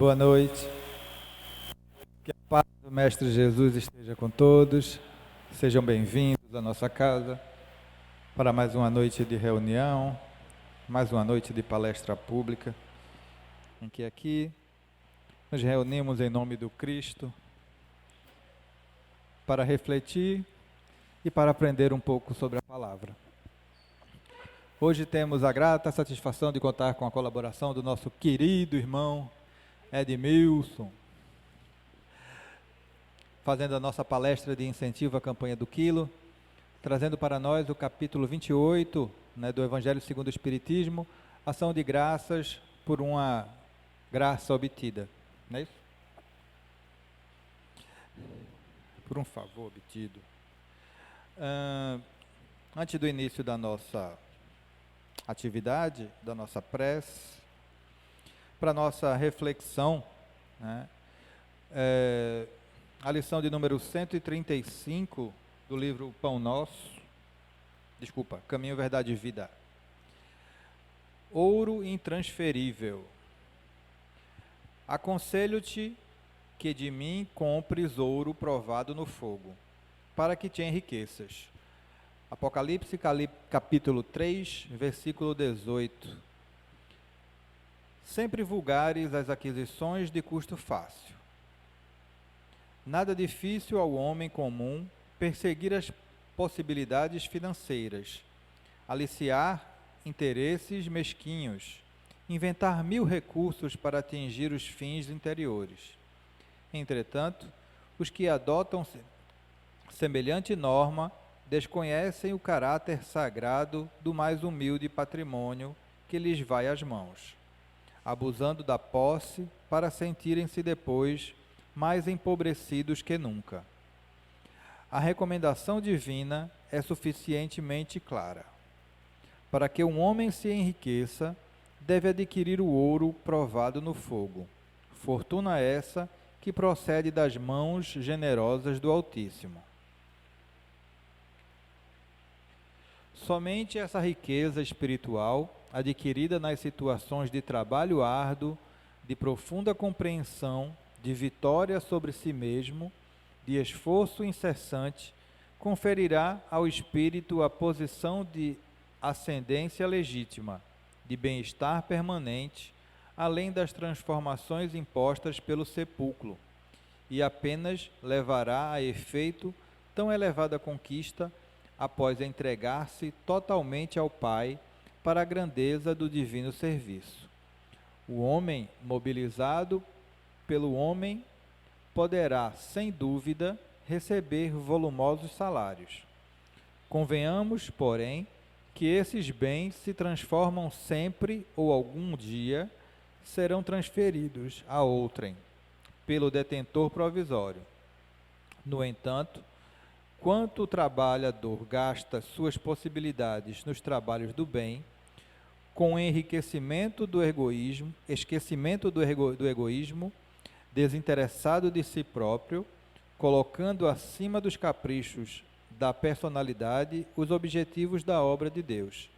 Boa noite. Que a paz do Mestre Jesus esteja com todos. Sejam bem-vindos à nossa casa para mais uma noite de reunião, mais uma noite de palestra pública, em que aqui nos reunimos em nome do Cristo para refletir e para aprender um pouco sobre a palavra. Hoje temos a grata satisfação de contar com a colaboração do nosso querido irmão Edmilson, fazendo a nossa palestra de incentivo à campanha do Quilo, trazendo para nós o capítulo 28, do Evangelho segundo o Espiritismo, ação de graças por uma graça obtida, não é isso? Por um favor obtido. Antes do início da nossa atividade, da nossa prece, para nossa reflexão, a lição de número 135 do livro Pão Nosso, Caminho, Verdade e Vida. Ouro intransferível. Aconselho-te que de mim compres ouro provado no fogo, para que te enriqueças. Apocalipse, capítulo 3, versículo 18. Sempre vulgares as aquisições de custo fácil. Nada difícil ao homem comum perseguir as possibilidades financeiras, aliciar interesses mesquinhos, inventar 1000 recursos para atingir os fins interiores. Entretanto, os que adotam semelhante norma desconhecem o caráter sagrado do mais humilde patrimônio que lhes vai às mãos, abusando da posse para sentirem-se depois mais empobrecidos que nunca. A recomendação divina é suficientemente clara. Para que um homem se enriqueça, deve adquirir o ouro provado no fogo. Fortuna essa que procede das mãos generosas do Altíssimo. Somente essa riqueza espiritual, adquirida nas situações de trabalho árduo, de profunda compreensão, de vitória sobre si mesmo, de esforço incessante, conferirá ao espírito a posição de ascendência legítima, de bem-estar permanente, além das transformações impostas pelo sepulcro, e apenas levará a efeito tão elevada conquista após entregar-se totalmente ao Pai para a grandeza do divino serviço. O homem mobilizado pelo homem poderá, sem dúvida, receber volumosos salários. Convenhamos, porém, que esses bens se transformam sempre ou algum dia serão transferidos a outrem, pelo detentor provisório. No entanto, quanto o trabalhador gasta suas possibilidades nos trabalhos do bem, com o esquecimento do egoísmo, desinteressado de si próprio, colocando acima dos caprichos da personalidade os objetivos da obra de Deus,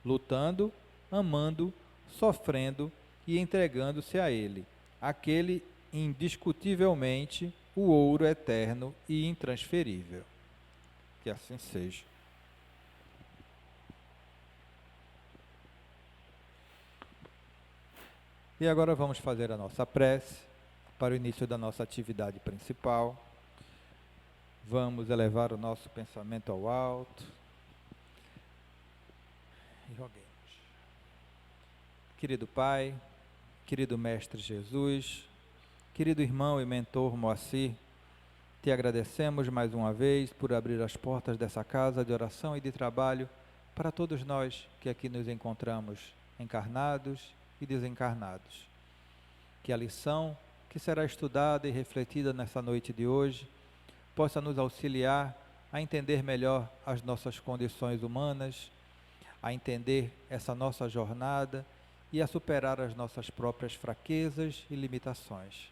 lutando, amando, sofrendo e entregando-se a Ele, aquele indiscutivelmente o ouro eterno e intransferível. Que assim seja. E agora vamos fazer a nossa prece para o início da nossa atividade principal. Vamos elevar o nosso pensamento ao alto e roguemos. Querido Pai, querido Mestre Jesus, querido irmão e mentor Moacir, te agradecemos mais uma vez por abrir as portas dessa casa de oração e de trabalho para todos nós que aqui nos encontramos, encarnados e desencarnados. Que a lição que será estudada e refletida nessa noite de hoje possa nos auxiliar a entender melhor as nossas condições humanas, a entender essa nossa jornada e a superar as nossas próprias fraquezas e limitações.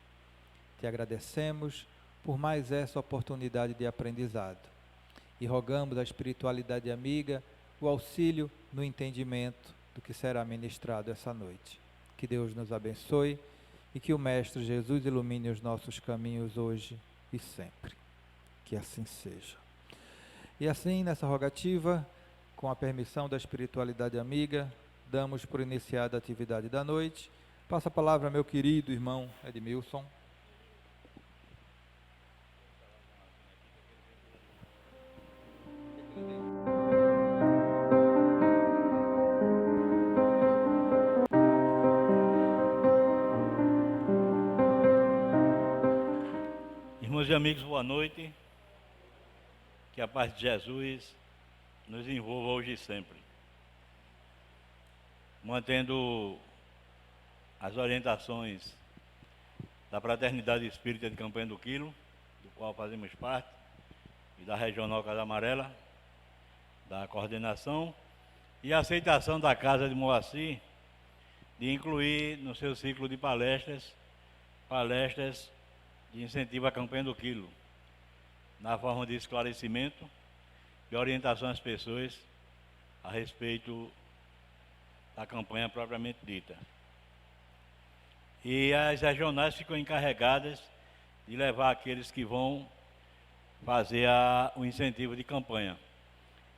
Te agradecemos por mais essa oportunidade de aprendizado e rogamos à espiritualidade amiga o auxílio no entendimento do que será ministrado essa noite. Que Deus nos abençoe e que o Mestre Jesus ilumine os nossos caminhos hoje e sempre. Que assim seja. E assim, nessa rogativa, com a permissão da espiritualidade amiga, damos por iniciada a atividade da noite. Passo a palavra ao meu querido irmão Edmilson. Irmãos e amigos, boa noite. Que a paz de Jesus nos envolva hoje e sempre. Mantendo as orientações da Fraternidade Espírita de Campanha do Quilo, do qual fazemos parte, e da Regional Casa Amarela, da coordenação, e a aceitação da Casa de Moacir de incluir no seu ciclo de palestras de incentivo à Campanha do Quilo, na forma de esclarecimento e orientação às pessoas a respeito da campanha propriamente dita. E as regionais ficam encarregadas de levar aqueles que vão fazer o incentivo de campanha.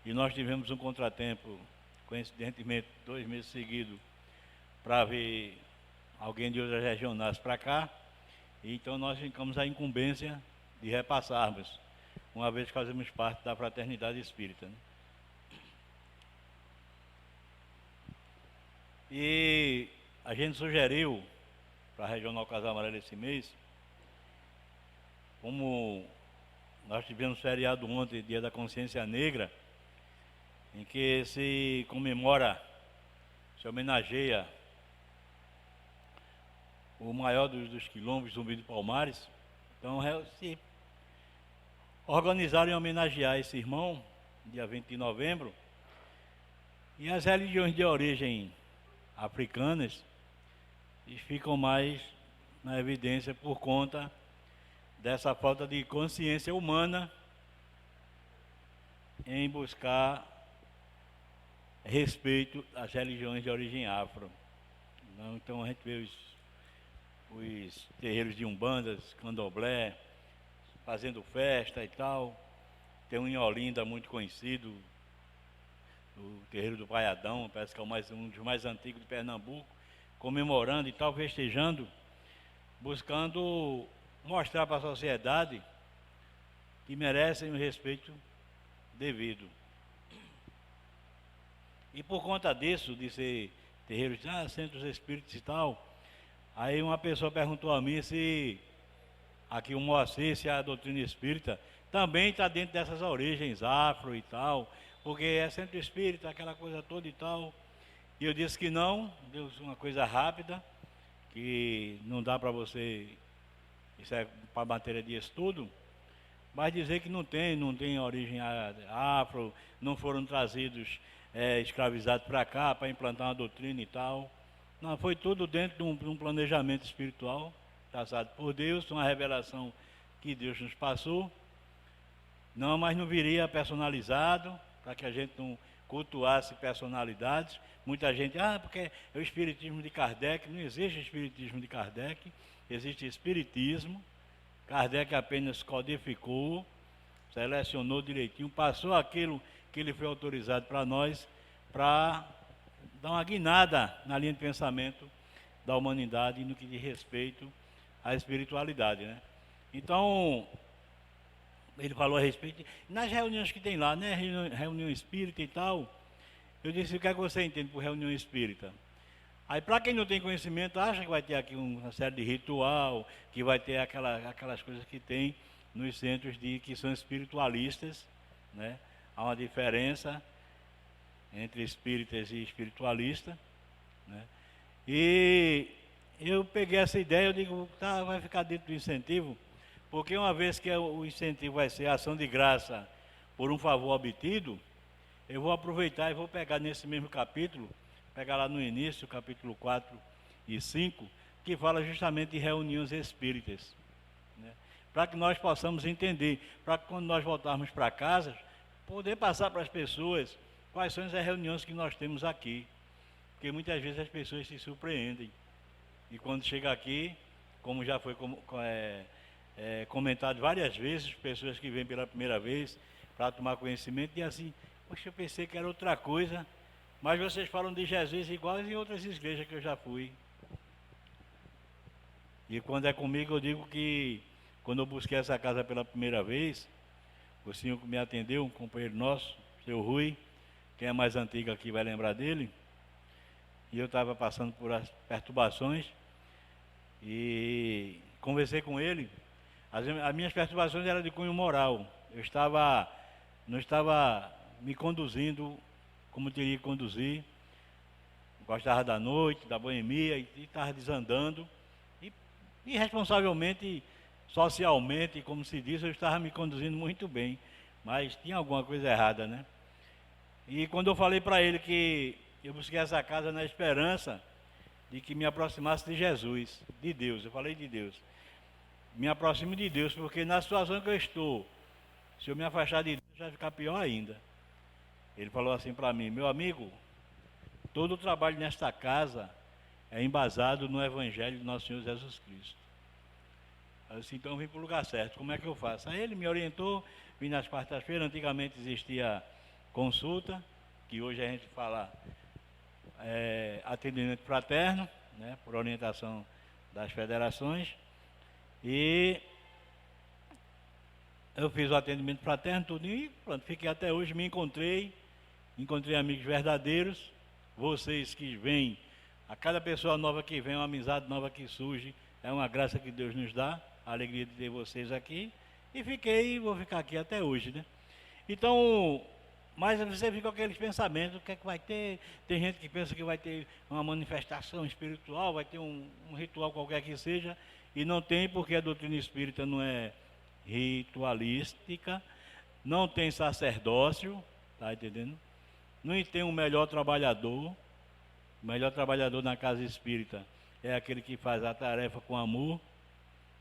E nós tivemos um contratempo, coincidentemente, 2 meses seguidos, para ver alguém de outras regionais para cá, e então nós ficamos a incumbência de repassarmos, uma vez que fazemos parte da Fraternidade Espírita, né? E a gente sugeriu para a Regional Casa Amarela esse mês, como nós tivemos feriado ontem, Dia da Consciência Negra, em que se comemora, se homenageia o maior dos quilombos, Zumbi de Palmares. Então, se organizaram em homenagear esse irmão, dia 20 de novembro, e as religiões de origem africanas ficam mais na evidência por conta dessa falta de consciência humana em buscar respeito às religiões de origem afro. Então a gente vê os terreiros de umbandas, candomblé, fazendo festa e tal. Tem um em Olinda muito conhecido, o terreiro do Vaiadão, parece que é um dos mais antigos de Pernambuco, comemorando e tal, festejando, buscando mostrar para a sociedade que merecem o respeito devido. E por conta disso, de ser terreiros, centros espíritas e tal, aí uma pessoa perguntou a mim se aqui o Moacir, se a doutrina espírita também está dentro dessas origens afro e tal, porque é centro espírita, aquela coisa toda e tal. E eu disse que não, deu uma coisa rápida, que não dá para você, isso é para matéria de estudo, mas dizer que não tem origem afro, não foram trazidos escravizados para cá para implantar uma doutrina e tal. Não, foi tudo dentro de um planejamento espiritual, traçado por Deus, uma revelação que Deus nos passou. Não, mas não viria personalizado, para que a gente não cultuasse personalidades. Muita gente, porque é o espiritismo de Kardec. Não existe espiritismo de Kardec, existe espiritismo. Kardec apenas codificou, selecionou direitinho, passou aquilo que ele foi autorizado para nós, para dar uma guinada na linha de pensamento da humanidade no que diz respeito à espiritualidade, né? Então, ele falou a respeito, nas reuniões que tem lá, né, reunião espírita e tal, eu disse, o que é que você entende por reunião espírita? Aí, para quem não tem conhecimento, acha que vai ter aqui uma série de ritual, que vai ter aquelas coisas que tem nos centros que são espiritualistas, né? Há uma diferença entre espíritas e espiritualistas, né? E eu peguei essa ideia, eu digo, vai ficar dentro do incentivo, porque uma vez que o incentivo vai ser ação de graça por um favor obtido, eu vou aproveitar e vou pegar nesse mesmo capítulo, pegar lá no início, capítulo 4 e 5, que fala justamente de reuniões espíritas, né? Para que nós possamos entender, para que quando nós voltarmos para casa, poder passar para as pessoas quais são as reuniões que nós temos aqui. Porque muitas vezes as pessoas se surpreendem. E quando chega aqui, como já foi comentado várias vezes, pessoas que vêm pela primeira vez para tomar conhecimento, e assim, poxa, eu pensei que era outra coisa, mas vocês falam de Jesus igual em outras igrejas que eu já fui. E quando é comigo, eu digo que, quando eu busquei essa casa pela primeira vez, o senhor que me atendeu, um companheiro nosso, seu Rui, quem é mais antigo aqui vai lembrar dele, e eu estava passando por as perturbações, e conversei com ele. As minhas perturbações eram de cunho moral. Não estava me conduzindo como teria que conduzir. Gostava da noite, da boemia, e estava desandando. E irresponsavelmente, socialmente, como se diz, eu estava me conduzindo muito bem. Mas tinha alguma coisa errada, né? E quando eu falei para ele que eu busquei essa casa na esperança de que me aproximasse de Jesus, de Deus, eu falei de Deus. Me aproximo de Deus, porque na situação que eu estou, se eu me afastar de Deus, vai ficar pior ainda. Ele falou assim para mim: meu amigo, todo o trabalho nesta casa é embasado no Evangelho do nosso Senhor Jesus Cristo. Eu disse: então eu vim para o lugar certo, como é que eu faço? Aí ele me orientou, vim nas quartas-feiras. Antigamente existia consulta, que hoje a gente fala atendimento fraterno, né, por orientação das federações. E eu fiz o atendimento fraterno, tudo, e pronto, fiquei até hoje. Me encontrei amigos verdadeiros. Vocês que vêm, a cada pessoa nova que vem, uma amizade nova que surge, é uma graça que Deus nos dá, a alegria de ter vocês aqui. E vou ficar aqui até hoje, né? Então, mas você fica com aqueles pensamentos: o que é que vai ter? Tem gente que pensa que vai ter uma manifestação espiritual, vai ter um ritual qualquer que seja, e não tem, porque a doutrina espírita não é ritualística, não tem sacerdócio, tá entendendo? Não tem um melhor trabalhador. O melhor trabalhador na casa espírita é aquele que faz a tarefa com amor,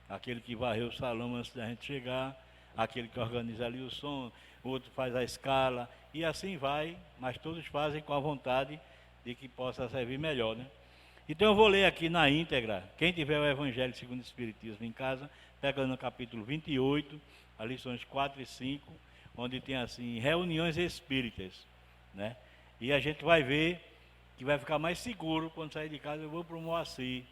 aquele que varreu o salão antes da gente chegar, aquele que organiza ali o som, o outro faz a escala, e assim vai, mas todos fazem com a vontade de que possa servir melhor, né? Então eu vou ler aqui na íntegra. Quem tiver o Evangelho segundo o Espiritismo em casa, pega no capítulo 28, as lições 4 e 5, onde tem assim, reuniões espíritas, né? E a gente vai ver que vai ficar mais seguro quando sair de casa. Eu vou para o Moacir,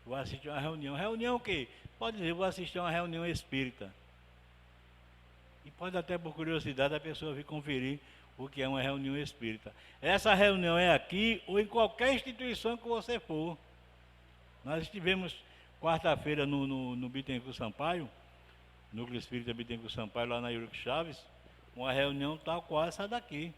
vou assistir uma reunião. Reunião o quê? Pode dizer, vou assistir uma reunião espírita. E pode até, por curiosidade, a pessoa vir conferir o que é uma reunião espírita. Essa reunião é aqui ou em qualquer instituição que você for. Nós estivemos quarta-feira no Bittencourt Sampaio, Núcleo Espírita Bittencourt Sampaio, lá na Eurico Chaves, uma reunião tal qual essa daqui.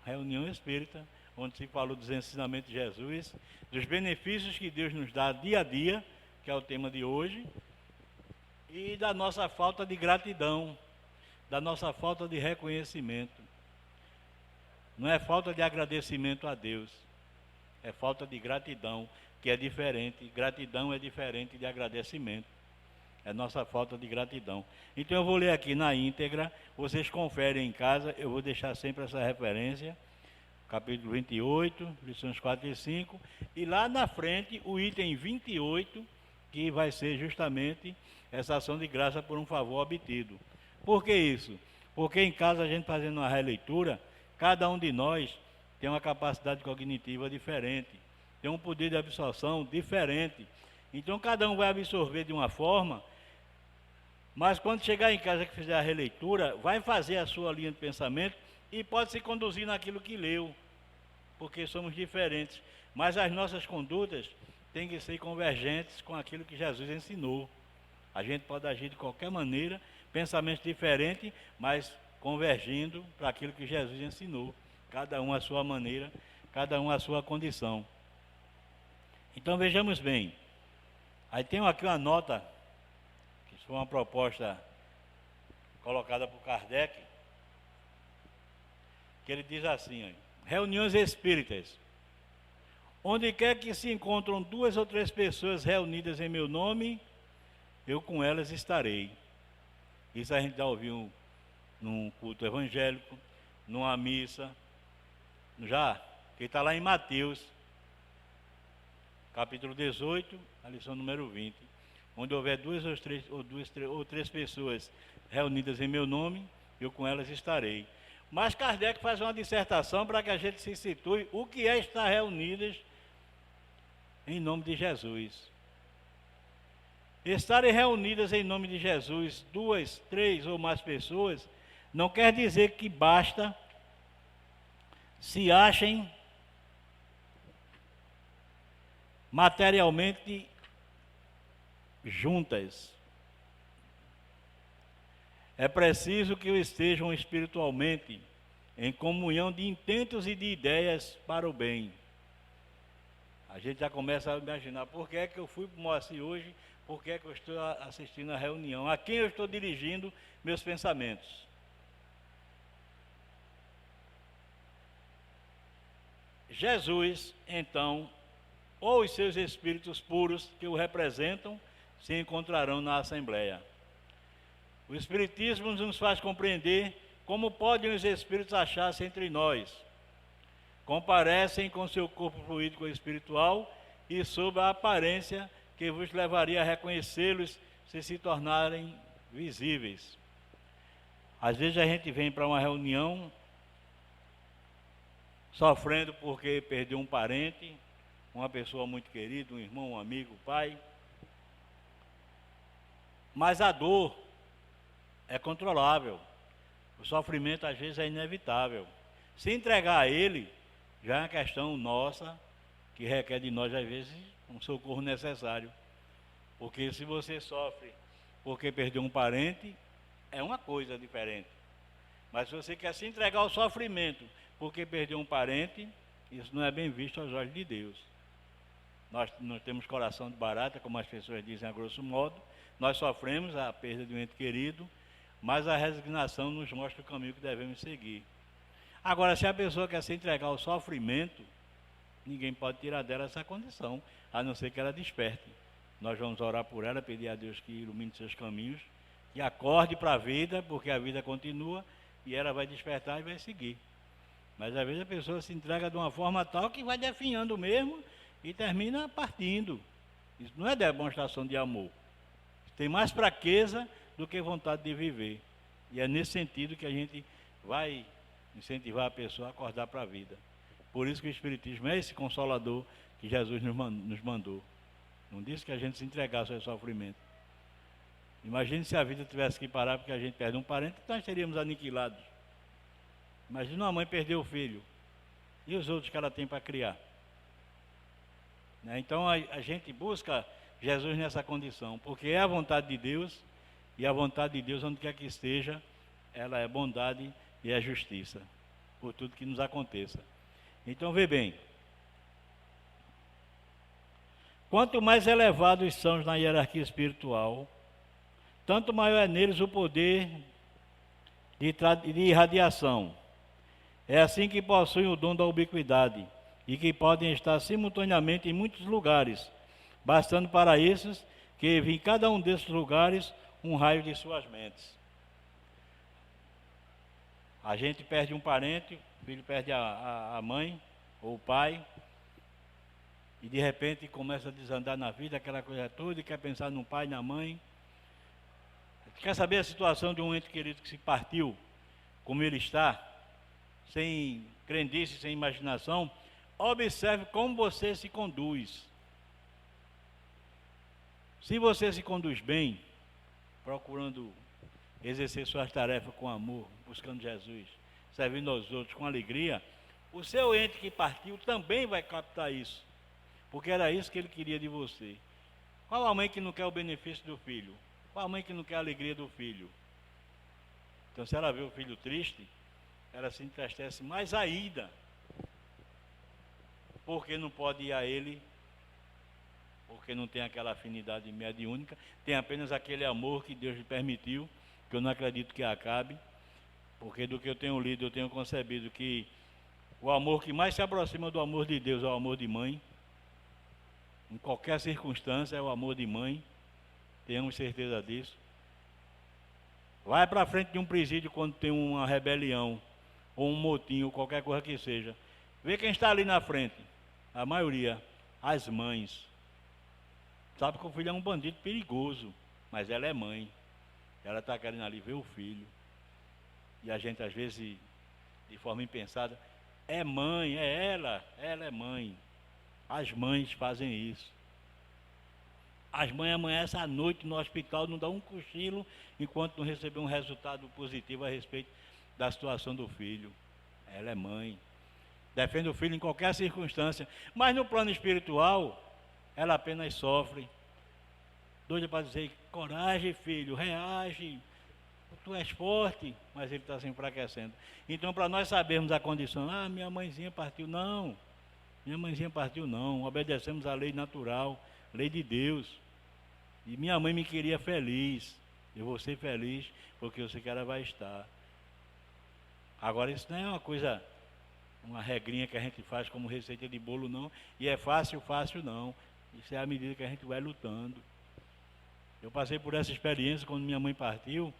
Reunião espírita, onde se falou dos ensinamentos de Jesus, dos benefícios que Deus nos dá dia a dia, que é o tema de hoje, e da nossa falta de gratidão, da nossa falta de reconhecimento. Não é falta de agradecimento a Deus, é falta de gratidão, que é diferente. Gratidão é diferente de agradecimento. É nossa falta de gratidão. Então eu vou ler aqui na íntegra, vocês conferem em casa, eu vou deixar sempre essa referência, capítulo 28, lições 4 e 5, e lá na frente o item 28, que vai ser justamente essa ação de graça por um favor obtido. Por que isso? Porque em casa, a gente fazendo uma releitura, cada um de nós tem uma capacidade cognitiva diferente, tem um poder de absorção diferente. Então cada um vai absorver de uma forma, mas quando chegar em casa que fizer a releitura, vai fazer a sua linha de pensamento e pode se conduzir naquilo que leu, porque somos diferentes. Mas as nossas condutas têm que ser convergentes com aquilo que Jesus ensinou. A gente pode agir de qualquer maneira, pensamentos diferentes, mas convergindo para aquilo que Jesus ensinou. Cada um à sua maneira, cada um à sua condição. Então vejamos bem. Aí tem aqui uma nota, que foi uma proposta colocada por Kardec, que ele diz assim: reuniões espíritas. Onde quer que se encontram 2 ou 3 pessoas reunidas em meu nome, eu com elas estarei. Isso a gente já ouviu num culto evangélico, numa missa, já, que está lá em Mateus, capítulo 18, a lição número 20. Onde houver ou três pessoas reunidas em meu nome, eu com elas estarei. Mas Kardec faz uma dissertação para que a gente se situe o que é estar reunidas em nome de Jesus. Estarem reunidas em nome de Jesus, 2, 3 ou mais pessoas, não quer dizer que basta se achem materialmente juntas. É preciso que estejam espiritualmente em comunhão de intentos e de ideias para o bem. A gente já começa a imaginar por que é que eu fui para o Moacir hoje, por que é que eu estou assistindo a reunião, a quem eu estou dirigindo meus pensamentos. Jesus, então, ou os seus espíritos puros que o representam, se encontrarão na Assembleia. O Espiritismo nos faz compreender como podem os espíritos achar-se entre nós. Comparecem com seu corpo fluídico espiritual e sob a aparência que vos levaria a reconhecê-los se tornarem visíveis. Às vezes a gente vem para uma reunião sofrendo porque perdeu um parente, uma pessoa muito querida, um irmão, um amigo, um pai. Mas a dor é controlável. O sofrimento às vezes é inevitável. Se entregar a ele, já é uma questão nossa, que requer de nós às vezes um socorro necessário. Porque se você sofre porque perdeu um parente, é uma coisa diferente. Mas se você quer se entregar ao sofrimento porque perdeu um parente, isso não é bem visto aos olhos de Deus. Nós não temos coração de barata, como as pessoas dizem a grosso modo. Nós sofremos a perda de um ente querido, mas a resignação nos mostra o caminho que devemos seguir. Agora, se a pessoa quer se entregar ao sofrimento, ninguém pode tirar dela essa condição, a não ser que ela desperte. Nós vamos orar por ela, pedir a Deus que ilumine seus caminhos, que acorde para a vida, porque a vida continua, e ela vai despertar e vai seguir. Mas às vezes a pessoa se entrega de uma forma tal que vai definhando mesmo e termina partindo. Isso não é demonstração de amor. Tem mais fraqueza do que vontade de viver. E é nesse sentido que a gente vai incentivar a pessoa a acordar para a vida. Por isso que o Espiritismo é esse consolador que Jesus nos mandou. Não disse que a gente se entregasse ao sofrimento. Imagine se a vida tivesse que parar porque a gente perde um parente, nós teríamos aniquilados. Imagina uma mãe perder o filho. E os outros que ela tem para criar. Então a gente busca Jesus nessa condição, porque é a vontade de Deus, e a vontade de Deus, onde quer que esteja, ela é bondade e é justiça, por tudo que nos aconteça. Então vê bem, quanto mais elevados são na hierarquia espiritual, tanto maior é neles o poder de irradiação. É assim que possuem o dom da ubiquidade e que podem estar simultaneamente em muitos lugares, bastando para esses que em cada um desses lugares um raio de suas mentes. A gente perde um parente, o filho perde a mãe ou o pai, e de repente começa a desandar na vida, aquela coisa toda, e quer pensar no pai, na mãe. Quer saber a situação de um ente querido que se partiu, como ele está, sem crendice, sem imaginação? Observe como você se conduz. Se você se conduz bem, procurando exercer suas tarefas com amor, buscando Jesus, servindo aos outros com alegria, o seu ente que partiu também vai captar isso, porque era isso que ele queria de você. Qual a mãe que não quer o benefício do filho? Qual a mãe que não quer a alegria do filho? Então, se ela vê o filho triste, ela se entristece mais ainda, porque não pode ir a ele, porque não tem aquela afinidade mediúnica, tem apenas aquele amor que Deus lhe permitiu, que eu não acredito que acabe, porque do que eu tenho lido, eu tenho concebido que o amor que mais se aproxima do amor de Deus é o amor de mãe. Em qualquer circunstância é o amor de mãe, tenhamos certeza disso. Vai para frente de um presídio quando tem uma rebelião, ou um motim, ou qualquer coisa que seja. Vê quem está ali na frente. A maioria, as mães. sabe que o filho é um bandido perigoso, mas ela é mãe. Ela está querendo ali ver o filho. E a gente, às vezes, de forma impensada, é mãe, é ela é mãe. As mães fazem isso. As mães amanhecem à noite no hospital, não dão um cochilo, enquanto não receber um resultado positivo a respeito da situação do filho. Ela é mãe. Defende o filho em qualquer circunstância. Mas no plano espiritual, ela apenas sofre. Doida para dizer, coragem, filho, reage. Tu és forte, mas ele está se enfraquecendo. Então, para nós sabermos a condição, minha mãezinha partiu, não. Minha mãezinha partiu, não. Obedecemos à lei natural, lei de Deus. E minha mãe me queria feliz. Eu vou ser feliz porque eu sei que ela vai estar. Agora, isso não é uma coisa, uma regrinha que a gente faz como receita de bolo, não. E é fácil, fácil, não. Isso é à medida que a gente vai lutando. Eu passei por essa experiência quando minha mãe partiu.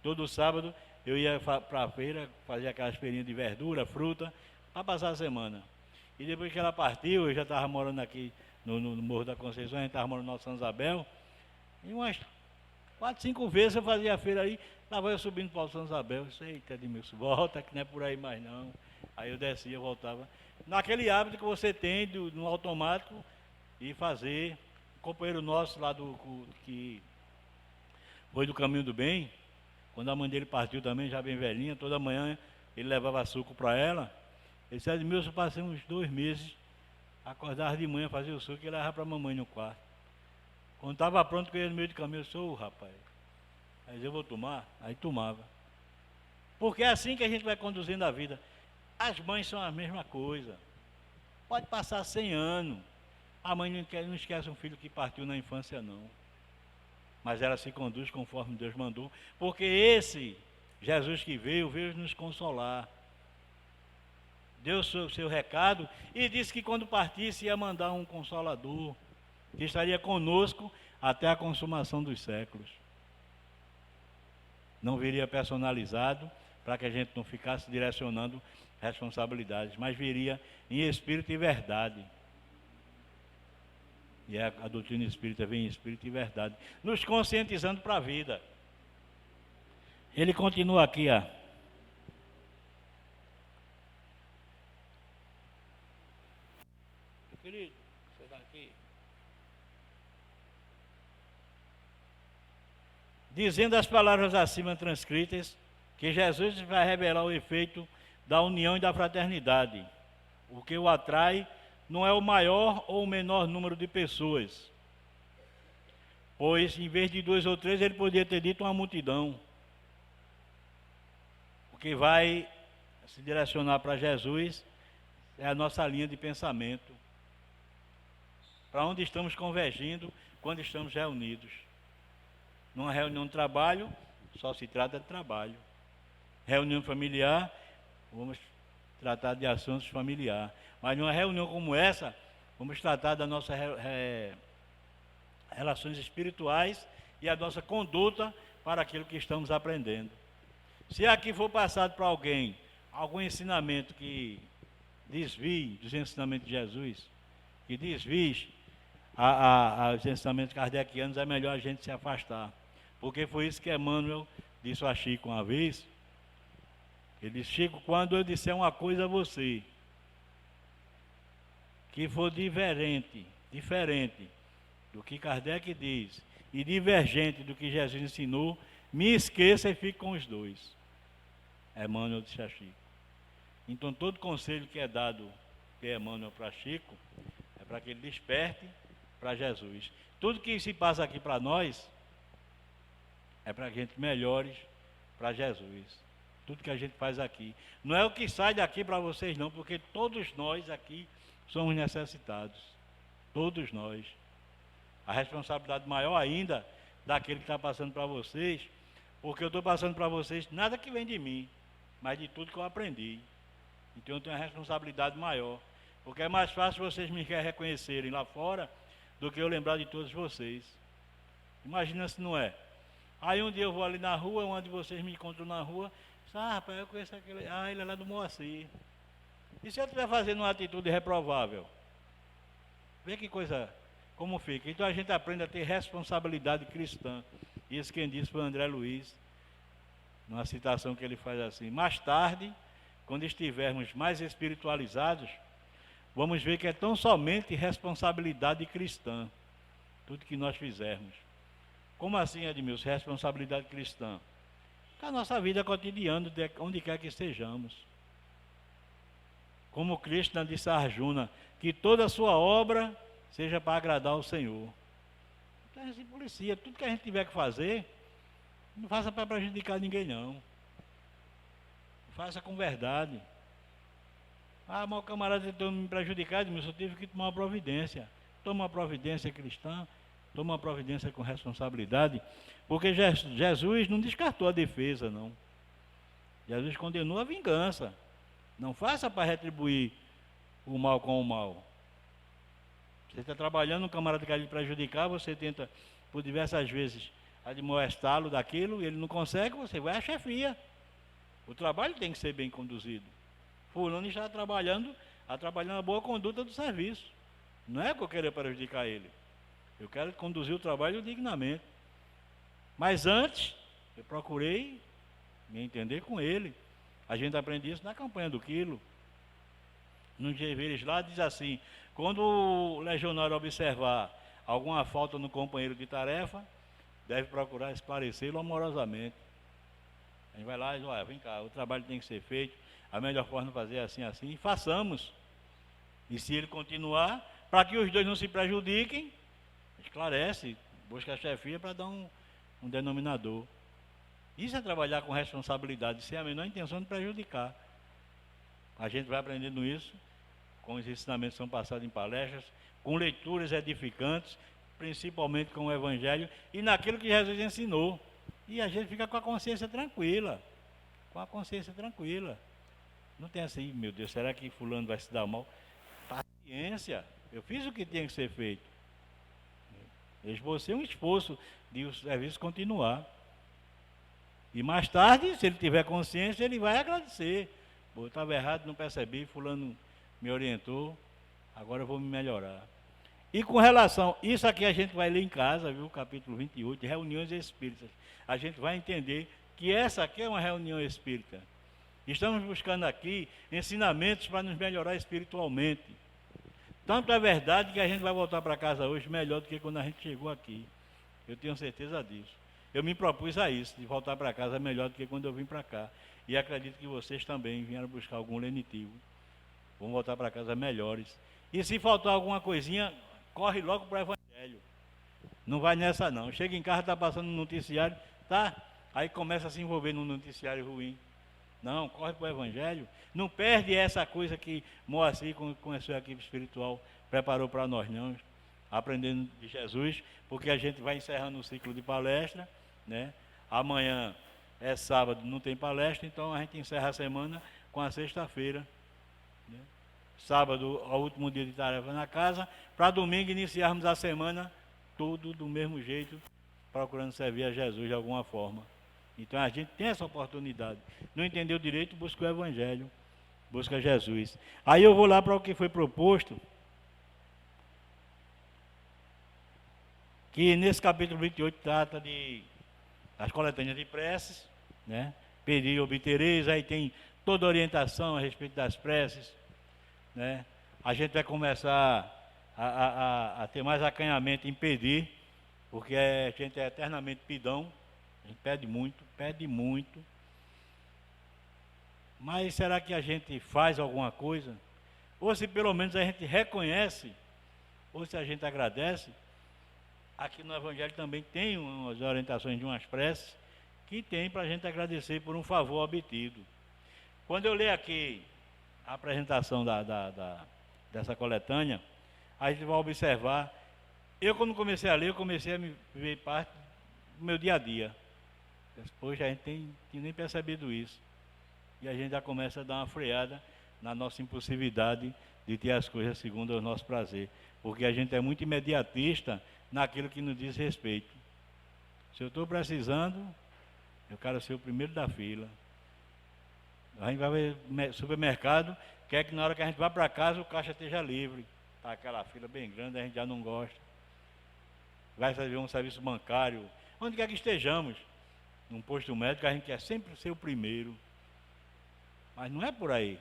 Todo sábado eu ia para a feira, fazia aquelas feirinhas de verdura, fruta, para passar a semana. E depois que ela partiu, eu já estava morando aqui no Morro da Conceição, a gente estava morando no São Isabel. E umas 4, 5 vezes eu fazia a feira aí, estava eu subindo para o São Isabel. Disse, eita, Edmilson, volta que não é por aí mais não. Aí eu descia, voltava. Naquele hábito que você tem no automático e fazer. Um companheiro nosso lá que foi do Caminho do Bem, quando a mãe dele partiu também, já bem velhinha, toda manhã ele levava suco para ela. Ele disse, Edmilson, eu passei uns 2 meses, acordava de manhã, fazia o suco e levava para a mamãe no quarto. Quando estava pronto, que eu ia no meio do caminho, eu disse, rapaz, aí eu vou tomar? Aí tomava. Porque é assim que a gente vai conduzindo a vida. As mães são a mesma coisa. Pode passar 100 anos. A mãe não esquece um filho que partiu na infância, não. Mas ela se conduz conforme Deus mandou, porque esse Jesus que veio nos consolar. Deu o seu recado e disse que quando partisse ia mandar um consolador, que estaria conosco até a consumação dos séculos. Não viria personalizado, para que a gente não ficasse direcionando responsabilidades, mas viria em espírito e verdade. E a doutrina espírita vem em espírito e verdade, nos conscientizando para a vida. Ele continua aqui, querido, você está aqui. Dizendo as palavras acima transcritas, que Jesus vai revelar o efeito da união e da fraternidade. O que o atrai não é o maior ou o menor número de pessoas, pois em vez de 2 ou 3 ele poderia ter dito uma multidão. O que vai se direcionar para Jesus é a nossa linha de pensamento, para onde estamos convergindo quando estamos reunidos. Numa reunião de trabalho, só se trata de trabalho. Reunião familiar, vamos tratar de assuntos familiares. Mas numa reunião como essa, vamos tratar das nossas relações espirituais e a nossa conduta para aquilo que estamos aprendendo. Se aqui for passado para alguém algum ensinamento que desvie dos ensinamentos de Jesus, que desvie os ensinamentos kardecianos, é melhor a gente se afastar. Porque foi isso que Emmanuel disse a Chico uma vez. Ele disse, Chico, quando eu disser uma coisa a você, que for diferente do que Kardec diz, e divergente do que Jesus ensinou, me esqueça e fique com os dois. Emmanuel disse a Chico. Então todo conselho que é dado por Emmanuel para Chico, é para que ele desperte para Jesus. Tudo que se passa aqui para nós, é para que a gente melhore para Jesus. Tudo que a gente faz aqui. Não é o que sai daqui para vocês não, porque todos nós aqui somos necessitados. Todos nós. A responsabilidade maior ainda daquele que está passando para vocês, porque eu estou passando para vocês nada que vem de mim, mas de tudo que eu aprendi. Então eu tenho uma responsabilidade maior, porque é mais fácil vocês me reconhecerem lá fora do que eu lembrar de todos vocês. Imagina se não é. Aí um dia eu vou ali na rua, um de vocês me encontrou na rua, rapaz, eu conheço aquele, ele é lá do Moacir. E se eu estiver fazendo uma atitude reprovável? Vê que coisa como fica. Então a gente aprende a ter responsabilidade cristã. Isso quem disse foi o André Luiz, numa citação que ele faz assim: mais tarde, quando estivermos mais espiritualizados, vamos ver que é tão somente responsabilidade cristã, tudo que nós fizermos. Como assim, Edmilson, responsabilidade cristã? Com a nossa vida cotidiana, onde quer que estejamos. Como Krishna disse a Arjuna, que toda a sua obra seja para agradar ao Senhor. Então a gente se policia, tudo que a gente tiver que fazer, não faça para prejudicar ninguém não. Faça com verdade. Ah, mas o camarada tentou me prejudicar, mas eu tive que tomar uma providência. Toma uma providência cristã, toma uma providência com responsabilidade, porque Jesus não descartou a defesa, não. Jesus condenou a vingança. Não faça para retribuir o mal com o mal. Você está trabalhando, um camarada quer lhe prejudicar, você tenta por diversas vezes admoestá-lo daquilo, ele não consegue, você vai à chefia. O trabalho tem que ser bem conduzido. Fulano está trabalhando a boa conduta do serviço. Não é que eu quero prejudicar ele. Eu quero conduzir o trabalho dignamente. Mas antes, eu procurei me entender com ele. A gente aprende isso na campanha do quilo. Nos deveres lá diz assim: quando o legionário observar alguma falta no companheiro de tarefa, deve procurar esclarecê-lo amorosamente. A gente vai lá e diz: olha, vem cá, o trabalho tem que ser feito, a melhor forma de fazer é assim, assim, e façamos. E se ele continuar, para que os dois não se prejudiquem, esclarece, busca a chefia para dar um denominador. Isso é trabalhar com responsabilidade, sem a menor intenção de prejudicar. A gente vai aprendendo isso com os ensinamentos que são passados em palestras, com leituras edificantes, principalmente com o Evangelho e naquilo que Jesus ensinou. E a gente fica com a consciência tranquila. Com a consciência tranquila. Não tem assim, meu Deus, será que fulano vai se dar mal? Paciência. Eu fiz o que tinha que ser feito. Eu esbocei um esforço de o serviço continuar. E mais tarde, se ele tiver consciência, ele vai agradecer. Eu estava errado, não percebi, fulano me orientou, agora eu vou me melhorar. E com relação, isso aqui a gente vai ler em casa, viu, capítulo 28, reuniões espíritas. A gente vai entender que essa aqui é uma reunião espírita. Estamos buscando aqui ensinamentos para nos melhorar espiritualmente. Tanto é verdade que a gente vai voltar para casa hoje melhor do que quando a gente chegou aqui. Eu tenho certeza disso. Eu me propus a isso, de voltar para casa melhor do que quando eu vim para cá. E acredito que vocês também vieram buscar algum lenitivo. Vão voltar para casa melhores. E se faltar alguma coisinha, corre logo para o Evangelho. Não vai nessa não. Chega em casa, está passando no noticiário, tá? Aí começa a se envolver num noticiário ruim. Não, corre para o Evangelho. Não perde essa coisa que Moacir, com a sua equipe espiritual, preparou para nós, não. Aprendendo de Jesus, porque a gente vai encerrando o ciclo de palestra, né? Amanhã é sábado, não tem palestra, então a gente encerra a semana com a sexta-feira, né? Sábado, ao último dia de tarefa na casa, para domingo iniciarmos a semana tudo do mesmo jeito, procurando servir a Jesus de alguma forma. Então a gente tem essa oportunidade. Não entendeu direito, busca o Evangelho, busca Jesus. Aí eu vou lá para o que foi proposto, que nesse capítulo 28 trata de as coletâneas de preces, né? Pedir e obtereis, aí tem toda a orientação a respeito das preces, né? A gente vai começar a ter mais acanhamento em pedir, porque a gente é eternamente pidão, a gente pede muito, mas será que a gente faz alguma coisa? Ou se pelo menos a gente reconhece, ou se a gente agradece? Aqui no Evangelho também tem umas orientações de umas preces que tem para a gente agradecer por um favor obtido. Quando eu leio aqui a apresentação dessa coletânea, a gente vai observar. Eu, quando comecei a ler, eu comecei a me ver parte do meu dia a dia. Depois a gente tinha nem percebido isso. E a gente já começa a dar uma freada na nossa impulsividade de ter as coisas segundo o nosso prazer. Porque a gente é muito imediatista naquilo que nos diz respeito. Se eu estou precisando, eu quero ser o primeiro da fila. A gente vai ver supermercado, quer que na hora que a gente vá para casa o caixa esteja livre. Está aquela fila bem grande, a gente já não gosta. vai fazer um serviço bancário, onde quer que estejamos, num posto médico, a gente quer sempre ser o primeiro. Mas não é por aí.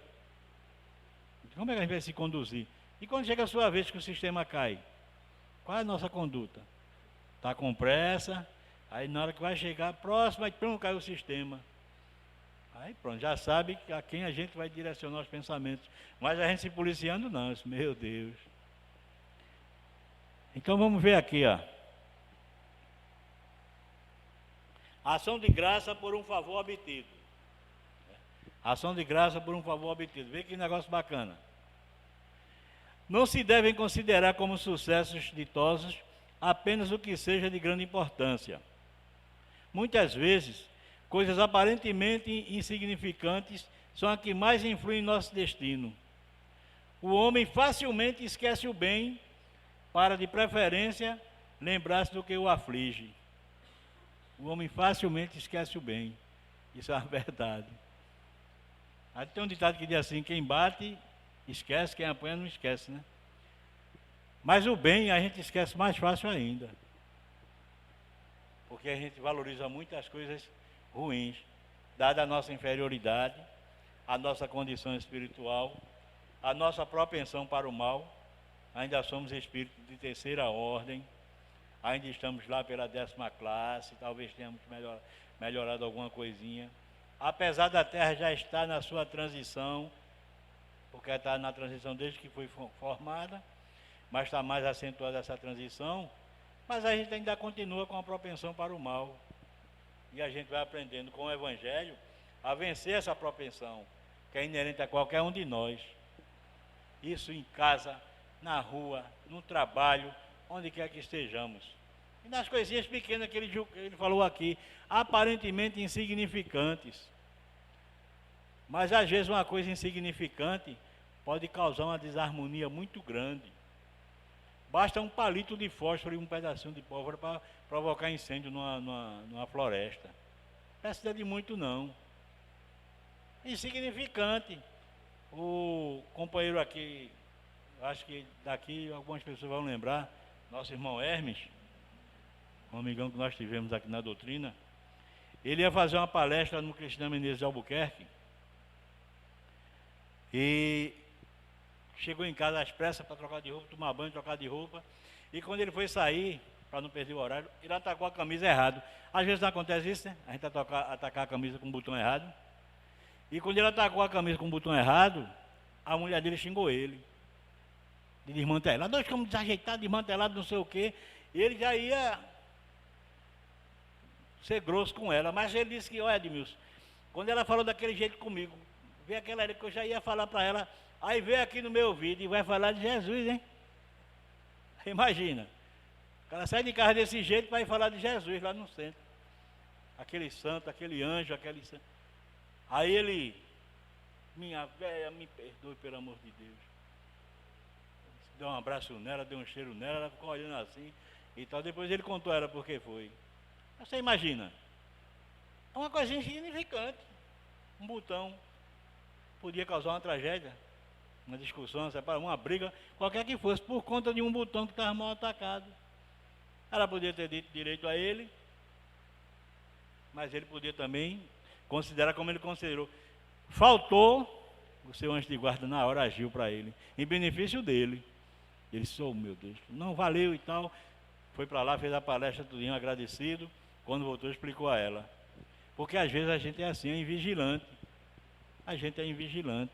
Como é que a gente vai se conduzir? E quando chega a sua vez que o sistema cai? Qual é a nossa conduta? Está com pressa, aí na hora que vai chegar próximo, aí pronto, cai o sistema. Aí pronto, já sabe a quem a gente vai direcionar os pensamentos. Mas a gente se policiando não, meu Deus. Então vamos ver aqui, ó. Ação de graça por um favor obtido. Ação de graça por um favor obtido. Vê que negócio bacana. Não se devem considerar como sucessos ditosos apenas o que seja de grande importância. Muitas vezes, coisas aparentemente insignificantes são as que mais influem em nosso destino. O homem facilmente esquece o bem para, de preferência, lembrar-se do que o aflige. O homem facilmente esquece o bem. Isso é uma verdade. Aí tem um ditado que diz assim: quem bate, esquece, quem apanha, não esquece, né? Mas o bem a gente esquece mais fácil ainda. Porque a gente valoriza muito as coisas ruins, dada a nossa inferioridade, a nossa condição espiritual, a nossa propensão para o mal. Ainda somos espíritos de terceira ordem, ainda estamos lá pela 10ª classe, talvez tenhamos melhorado alguma coisinha. Apesar da Terra já estar na sua transição, porque está na transição desde que foi formada, mas está mais acentuada essa transição, mas a gente ainda continua com a propensão para o mal. E a gente vai aprendendo com o Evangelho a vencer essa propensão, que é inerente a qualquer um de nós. Isso em casa, na rua, no trabalho, onde quer que estejamos. E nas coisinhas pequenas que ele falou aqui, aparentemente insignificantes. Mas às vezes uma coisa insignificante pode causar uma desarmonia muito grande. Basta um palito de fósforo e um pedacinho de pólvora para provocar incêndio numa floresta. Não precisa de muito não. Insignificante. O companheiro aqui, acho que daqui algumas pessoas vão lembrar, nosso irmão Hermes, um amigão que nós tivemos aqui na doutrina, ele ia fazer uma palestra no Cristina Menezes de Albuquerque e chegou em casa às pressas para trocar de roupa, tomar banho, trocar de roupa, e quando ele foi sair, para não perder o horário, ele atacou a camisa errado. Às vezes não acontece isso, né? A gente atacar a camisa com o botão errado. E quando ele atacou a camisa com o botão errado, a mulher dele xingou ele. De desmantelado, nós ficamos desajeitados, desmantelados, não sei o quê. E ele já ia ser grosso com ela. Mas ele disse que, olha, Edmilson, quando ela falou daquele jeito comigo, veio aquela hora que eu já ia falar para ela, aí veio aqui no meu ouvido e vai falar de Jesus, hein? Imagina. Ela sai de casa desse jeito para ir falar de Jesus lá no centro. Aquele santo, aquele anjo, aquele santo. Aí ele, minha velha, me perdoe pelo amor de Deus. Deu um abraço nela, deu um cheiro nela, ela ficou olhando assim e tal. Depois ele contou a ela por que foi. Você imagina, é uma coisinha insignificante. Um botão podia causar uma tragédia, uma discussão, uma briga, qualquer que fosse, por conta de um botão que estava mal atacado. Ela podia ter dito direito a ele, mas ele podia também considerar como ele considerou. Faltou, o seu anjo de guarda na hora agiu para ele, em benefício dele. Ele disse, oh meu Deus, não valeu e tal. Foi para lá, fez a palestra, tudinho agradecido. Quando voltou, explicou a ela. Porque às vezes a gente é assim, é invigilante. A gente é invigilante.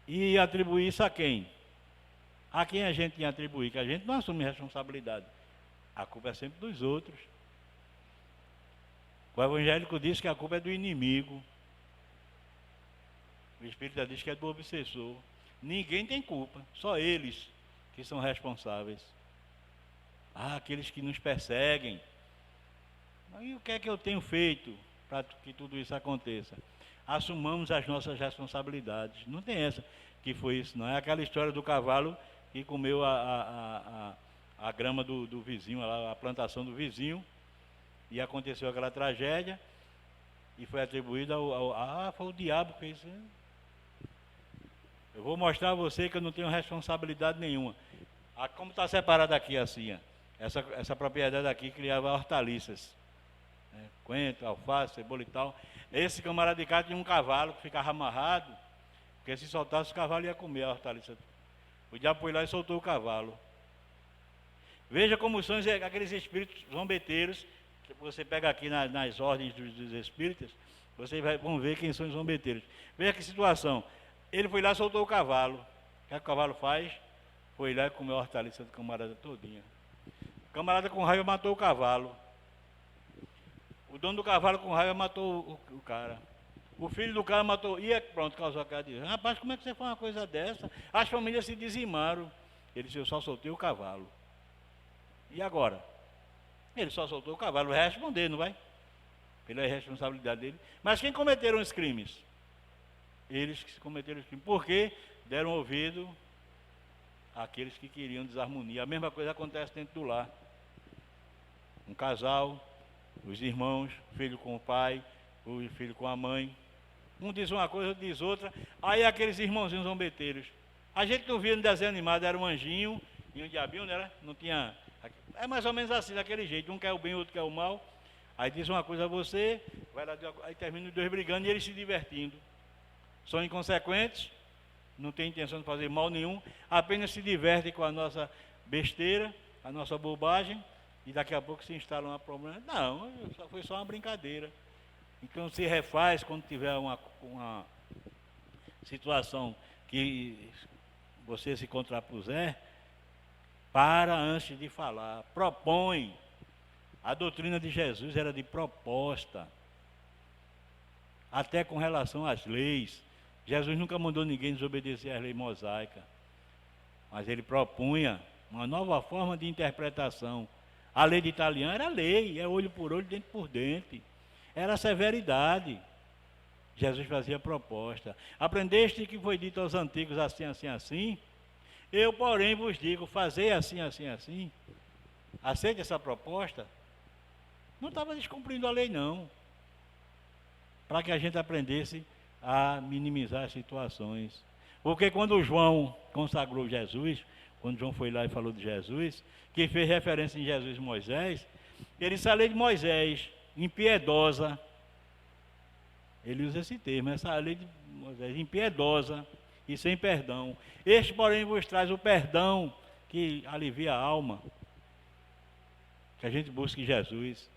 E atribuir isso a quem? A quem a gente ia atribuir? Que a gente não assume responsabilidade. A culpa é sempre dos outros. O evangélico diz que a culpa é do inimigo. O espírita diz que é do obsessor. Ninguém tem culpa, só eles que são responsáveis. Aqueles que nos perseguem. E o que é que eu tenho feito para que tudo isso aconteça? Assumamos as nossas responsabilidades. Não tem essa que foi isso, não. É aquela história do cavalo que comeu a grama do vizinho, a plantação do vizinho, e aconteceu aquela tragédia, e foi atribuída foi o diabo que fez isso. Eu vou mostrar a você que eu não tenho responsabilidade nenhuma. Como está separado aqui assim, ó. essa propriedade aqui criava hortaliças, né? Coentro, alface, cebola e tal. Esse camarada de cá tinha um cavalo que ficava amarrado, porque se soltasse o cavalo ia comer a hortaliça. O diabo foi lá e soltou o cavalo. Veja como são aqueles espíritos zombeteiros, que você pega aqui nas ordens dos espíritas, vocês vão ver quem são os zombeteiros. Veja que situação. Ele foi lá e soltou o cavalo. O que o cavalo faz? Foi lá e comeu a hortaliça do camarada todinha. O camarada com raiva matou o cavalo. O dono do cavalo com raiva matou o cara. O filho do cara matou. E pronto, causou a cara de... Rapaz, como é que você faz uma coisa dessa? As famílias se dizimaram. Ele disse, eu só soltei o cavalo. E agora? Ele só soltou o cavalo, vai responder, não vai? Pela irresponsabilidade dele. Mas quem cometeram os crimes? Eles que cometeram os crimes. Porque deram ouvido àqueles que queriam desarmonia. A mesma coisa acontece dentro do lar. Um casal, os irmãos, filho com o pai, o filho com a mãe. Um diz uma coisa, outro diz outra. Aí aqueles irmãozinhos zombeteiros. A gente não via no desenho animado, era um anjinho e um diabinho, né? Não tinha... É mais ou menos assim, daquele jeito. Um quer o bem, outro quer o mal. Aí diz uma coisa a você, vai lá, aí termina os dois brigando e eles se divertindo. São inconsequentes, não têm intenção de fazer mal nenhum, apenas se divertem com a nossa besteira, a nossa bobagem, e daqui a pouco se instala um problema. Não, foi só uma brincadeira. Então se refaz quando tiver uma situação que você se contrapuser, para antes de falar, propõe. A doutrina de Jesus era de proposta, até com relação às leis. Jesus nunca mandou ninguém desobedecer às leis mosaicas, mas ele propunha uma nova forma de interpretação. A lei de Italião era lei, é olho por olho, dente por dente, era severidade. Jesus fazia proposta. Aprendeste que foi dito aos antigos assim, assim, assim? Eu, porém, vos digo, fazei assim, assim, assim. Aceite essa proposta? Não estava descumprindo a lei, não. Para que a gente aprendesse a minimizar as situações. Porque quando João consagrou Jesus, quando João foi lá e falou de Jesus, que fez referência em Jesus e Moisés, ele disse a lei de Moisés, impiedosa. Ele usa esse termo, essa lei de Moisés, impiedosa e sem perdão. Este, porém, vos traz o perdão que alivia a alma. Que a gente busque Jesus,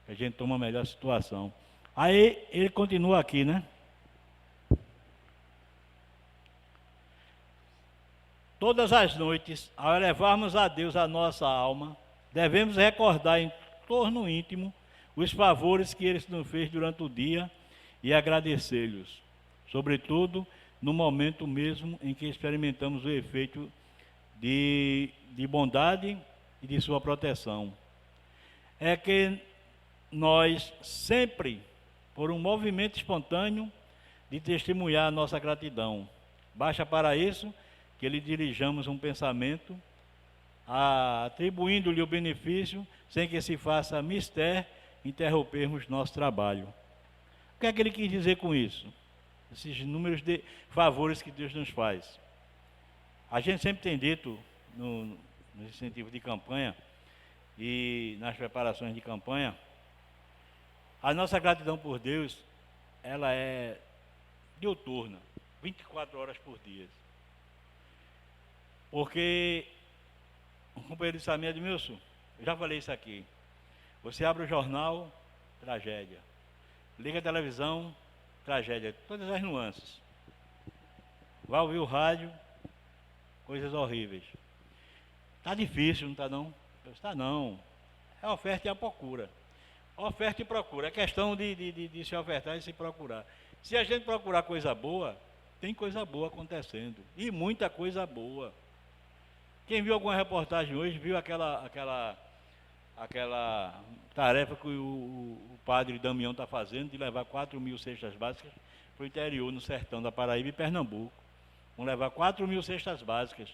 que a gente tome a melhor situação. Aí ele continua aqui, né? Todas as noites, ao elevarmos a Deus a nossa alma, devemos recordar em torno íntimo os favores que Ele nos fez durante o dia e agradecer-lhes, sobretudo no momento mesmo em que experimentamos o efeito de bondade e de sua proteção. É que nós sempre, por um movimento espontâneo de testemunhar a nossa gratidão, basta para isso que lhe dirijamos um pensamento, atribuindo-lhe o benefício, sem que se faça mister interrompermos nosso trabalho. O que é que ele quis dizer com isso? Esses inúmeros de favores que Deus nos faz. A gente sempre tem dito, no incentivo de campanha e nas preparações de campanha, a nossa gratidão por Deus, ela é diuturna, 24 horas por dia. Porque um companheiro disse a mim, Edmilson, eu já falei isso aqui, você abre o jornal, tragédia. Liga a televisão, tragédia, todas as nuances. Vai ouvir o rádio, coisas horríveis. Está difícil, não está não? Está não. É a oferta e a procura. Oferta e procura. É questão de se ofertar e se procurar. Se a gente procurar coisa boa, tem coisa boa acontecendo. E muita coisa boa. Quem viu alguma reportagem hoje, viu aquela tarefa que o padre Damião está fazendo, de levar 4.000 cestas básicas para o interior, no sertão da Paraíba e Pernambuco. Vão levar 4.000 cestas básicas.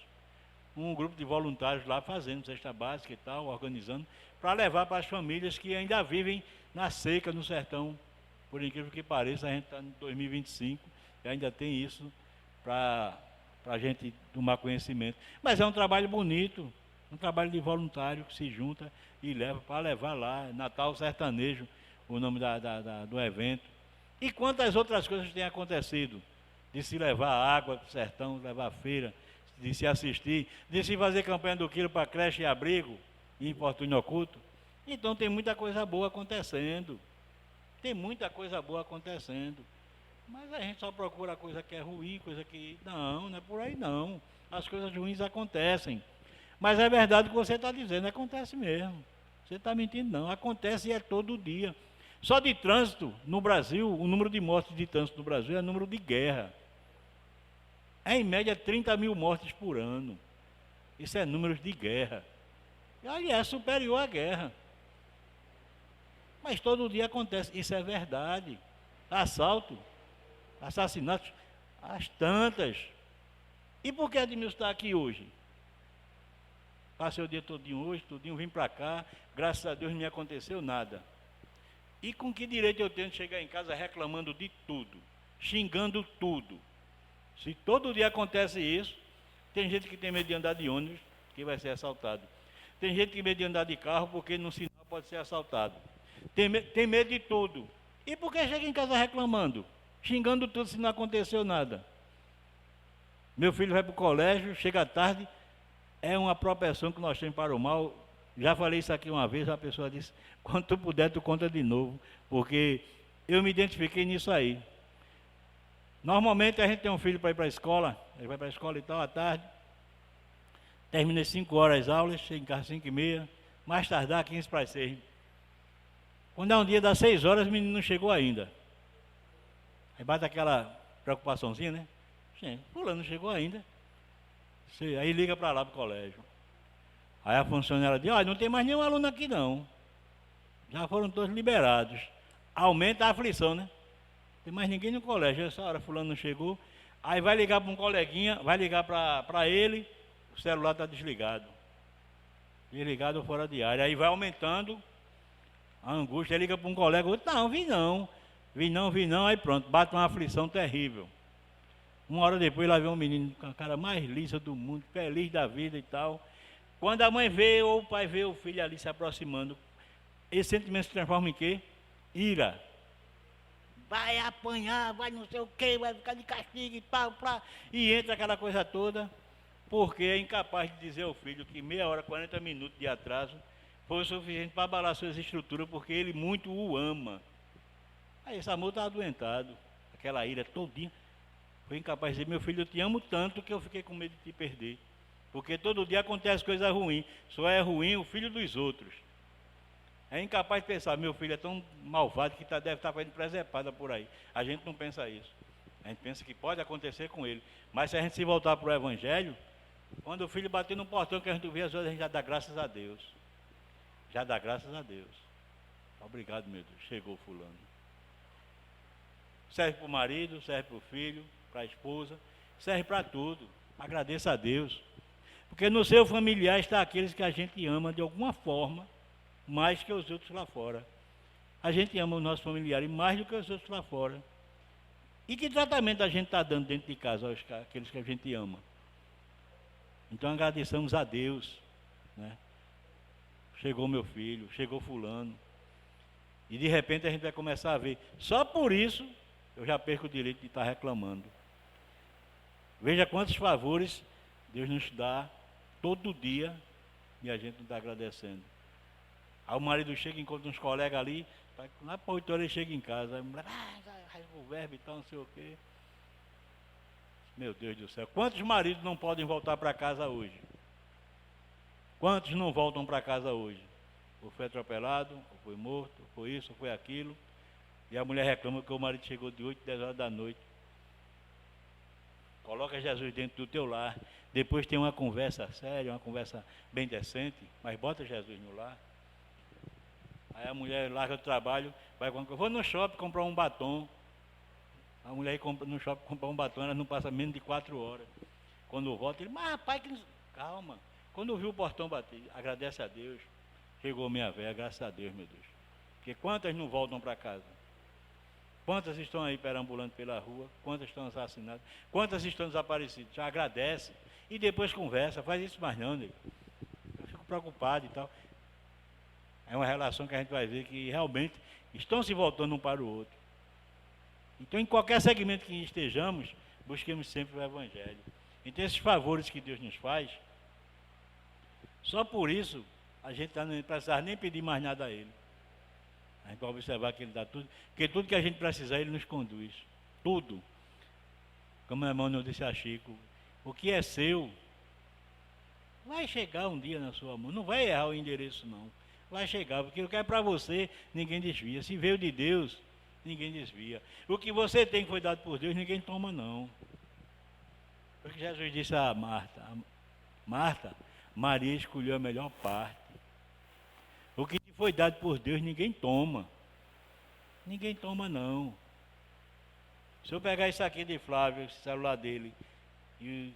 Um grupo de voluntários lá fazendo cesta básica e tal, organizando, para levar para as famílias que ainda vivem na seca no sertão. Por incrível que pareça, a gente está em 2025 e ainda tem isso para a gente tomar conhecimento. Mas é um trabalho bonito, Um trabalho de voluntário que se junta e leva para levar lá, Natal Sertanejo, o nome do evento. E quantas outras coisas têm acontecido? De se levar água para o sertão, levar feira, de se assistir, de se fazer campanha do quilo para creche e abrigo, e infortúnio oculto. Então tem muita coisa boa acontecendo. Tem muita coisa boa acontecendo. Mas a gente só procura coisa que é ruim, coisa que... Não é por aí não. As coisas ruins acontecem. Mas é verdade o que você está dizendo, acontece mesmo. Você está mentindo não, acontece e é todo dia. Só de trânsito no Brasil, o número de mortes de trânsito no Brasil é número de guerra. É em média 30 mil mortes por ano. Isso é números de guerra. E aí é superior à guerra. Mas todo dia acontece, isso é verdade. Assalto, assassinatos, as tantas. E por que Edmilson está aqui hoje? Passei o dia todinho hoje, vim para cá, graças a Deus não me aconteceu nada. E com que direito eu tenho de chegar em casa reclamando de tudo, xingando tudo? Se todo dia acontece isso, tem gente que tem medo de andar de ônibus, que vai ser assaltado. Tem gente que tem medo de andar de carro, porque no sinal pode ser assaltado. Tem medo de tudo. E por que chega em casa reclamando? Xingando tudo se não aconteceu nada? Meu filho vai para o colégio, chega tarde, é uma propensão que nós temos para o mal. Já falei isso aqui uma vez, a pessoa disse, quando tu puder, tu conta de novo, porque eu me identifiquei nisso aí. Normalmente a gente tem um filho para ir para a escola, ele vai para a escola e tal, à tarde, termina às 5 horas as aulas, chega em casa às 5h30, mais tardar 15 para as 6. Quando é um dia das 6 horas, o menino não chegou ainda. Aí bate aquela preocupaçãozinha, né? Fulano não chegou ainda. Aí liga para lá para o colégio. Aí a funcionária diz, olha, não tem mais nenhum aluno aqui não. Já foram todos liberados. Aumenta a aflição, né? Não tem mais ninguém no colégio. Essa hora fulano não chegou. Aí vai ligar para um coleguinha, vai ligar para ele, o celular está desligado. Desligado ou fora de área. Aí vai aumentando a angústia, aí liga para um colega, outro, não, vi não, aí pronto, bate uma aflição terrível. Uma hora depois lá vem um menino com a cara mais lisa do mundo, feliz da vida e tal. Quando a mãe vê ou o pai vê o filho ali se aproximando, esse sentimento se transforma em quê? Ira. Vai apanhar, vai não sei o quê, vai ficar de castigo e tal, e entra aquela coisa toda, porque é incapaz de dizer ao filho que meia hora, 40 minutos de atraso foi o suficiente para abalar suas estruturas, porque ele muito o ama. Aí esse amor está adoentado, aquela ira todinha. Foi incapaz de dizer, meu filho, eu te amo tanto que eu fiquei com medo de te perder. Porque todo dia acontece coisa ruim, só é ruim o filho dos outros. É incapaz de pensar, meu filho é tão malvado que deve estar fazendo presepada por aí. A gente não pensa isso. A gente pensa que pode acontecer com ele. Mas se a gente se voltar para o Evangelho, quando o filho bater no portão que a gente vê, às vezes a gente já dá graças a Deus. Já dá graças a Deus. Obrigado, meu Deus, chegou fulano. Serve para o marido, serve para o filho, para a esposa, serve para tudo. Agradeça a Deus. Porque no seu familiar está aqueles que a gente ama de alguma forma, mais que os outros lá fora. A gente ama os nossos familiares mais do que os outros lá fora. E que tratamento a gente está dando dentro de casa àqueles que a gente ama? Então agradeçamos a Deus, né? Chegou meu filho, chegou fulano. E de repente a gente vai começar a ver. Só por isso eu já perco o direito de estar reclamando. Veja quantos favores Deus nos dá todo dia e a gente não está agradecendo. Aí o marido chega, encontra uns colegas ali, lá para 8 horas ele chega em casa, aí a mulher, o verbo e tal, não sei o quê. Meu Deus do céu, quantos maridos não podem voltar para casa hoje? Quantos não voltam para casa hoje? Ou foi atropelado, ou foi morto, ou foi isso, ou foi aquilo. E a mulher reclama que o marido chegou de 8, 10 horas da noite. Coloca Jesus dentro do teu lar. Depois tem uma conversa séria, uma conversa bem decente, mas bota Jesus no lar. Aí a mulher larga o trabalho, vai vou no shopping comprar um batom. A mulher compra no shopping comprar um batom, ela não passa menos de 4 horas. Quando volta, ele, mas rapaz, calma. Quando viu o portão bater, agradece a Deus. Chegou minha velha, graças a Deus, meu Deus. Porque quantas não voltam para casa? Quantas estão aí perambulando pela rua? Quantas estão assassinadas? Quantas estão desaparecidas? Já agradece. E depois conversa, faz isso mais não, nego. preocupados e tal. É uma relação que a gente vai ver que realmente estão se voltando um para o outro. Então, em qualquer segmento que estejamos, busquemos sempre o Evangelho. Então, esses favores que Deus nos faz, só por isso, a gente não precisa nem pedir mais nada a Ele. A gente vai observar que Ele dá tudo, porque tudo que a gente precisar, Ele nos conduz. Tudo. Como o irmão não disse a Chico, o que é seu, vai chegar um dia na sua mão. Não vai errar o endereço, não. Vai chegar, porque o que é para você, ninguém desvia. Se veio de Deus, ninguém desvia. O que você tem que foi dado por Deus, ninguém toma, não. Porque Jesus disse a Marta, Marta, Maria escolheu a melhor parte. O que te foi dado por Deus, ninguém toma. Ninguém toma, não. Se eu pegar isso aqui de Flávio, esse celular dele, e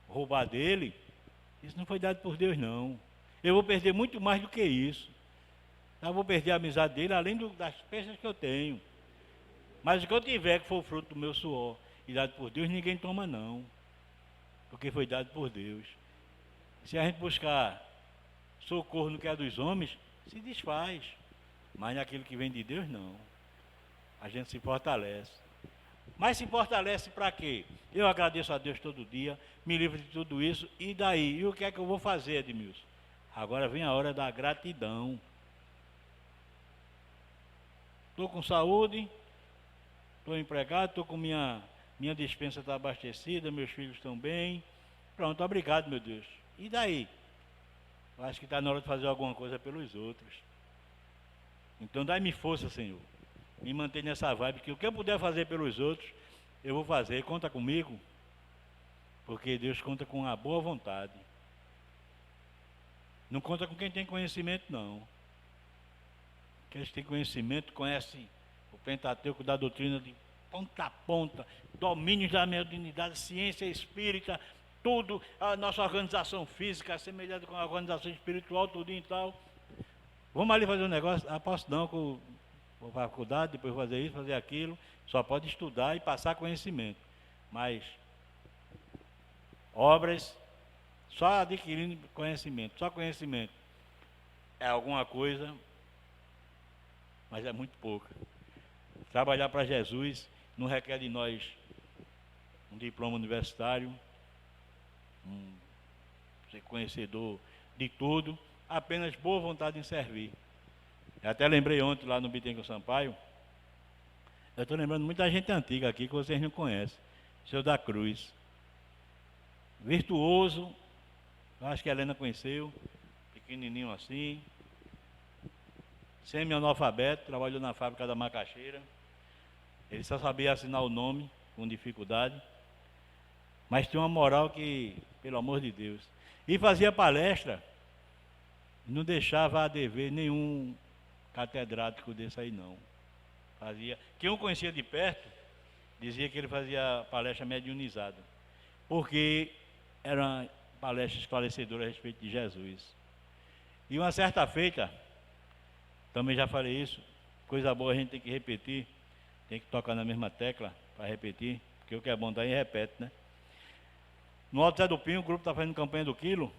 roubar dele, isso não foi dado por Deus, não. Eu vou perder muito mais do que isso. Eu vou perder a amizade dele, além das peças que eu tenho. Mas o que eu tiver, que for o fruto do meu suor, e dado por Deus, ninguém toma, não. Porque foi dado por Deus. Se a gente buscar socorro no que é dos homens, se desfaz. Mas naquilo que vem de Deus, não. A gente se fortalece. Mas se fortalece para quê? Eu agradeço a Deus todo dia, me livro de tudo isso, e daí? E o que é que eu vou fazer, Edmilson? Agora vem a hora da gratidão. Estou com saúde, estou empregado, estou com minha despensa está abastecida, meus filhos estão bem. Pronto, obrigado, meu Deus. E daí? Eu acho que está na hora de fazer alguma coisa pelos outros. Então dá-me força, Senhor. Me manter nessa vibe, que o que eu puder fazer pelos outros, eu vou fazer. Conta comigo, porque Deus conta com a boa vontade. Não conta com quem tem conhecimento, não. Quem tem conhecimento, conhece o Pentateuco da doutrina de ponta a ponta, domínios da mediunidade, ciência espírita, tudo, a nossa organização física, semelhante com a organização espiritual, tudo e tal. Vamos ali fazer um negócio? Posso não, vou para a faculdade, depois fazer isso, fazer aquilo. Só pode estudar e passar conhecimento. Mas obras, só adquirindo conhecimento, só conhecimento. É alguma coisa, mas é muito pouca. Trabalhar para Jesus não requer de nós um diploma universitário, ser conhecedor de tudo, apenas boa vontade em servir. Eu até lembrei ontem lá no Bittencourt Sampaio, eu estou lembrando muita gente antiga aqui que vocês não conhecem. Seu da Cruz. Virtuoso, eu acho que a Helena conheceu, pequenininho assim, semi-analfabeto, trabalhou na fábrica da macaxeira. Ele só sabia assinar o nome, com dificuldade, mas tinha uma moral que, pelo amor de Deus, e fazia palestra, não deixava a dever nenhum catedrático desse aí não. Fazia, quem o conhecia de perto, dizia que ele fazia palestra mediunizada, porque era uma palestra esclarecedora a respeito de Jesus. E uma certa feita, também já falei isso, coisa boa a gente tem que repetir, tem que tocar na mesma tecla para repetir, porque o que é bom daí repete, né? No Alto Zé do Pinho, o grupo está fazendo campanha do quilo.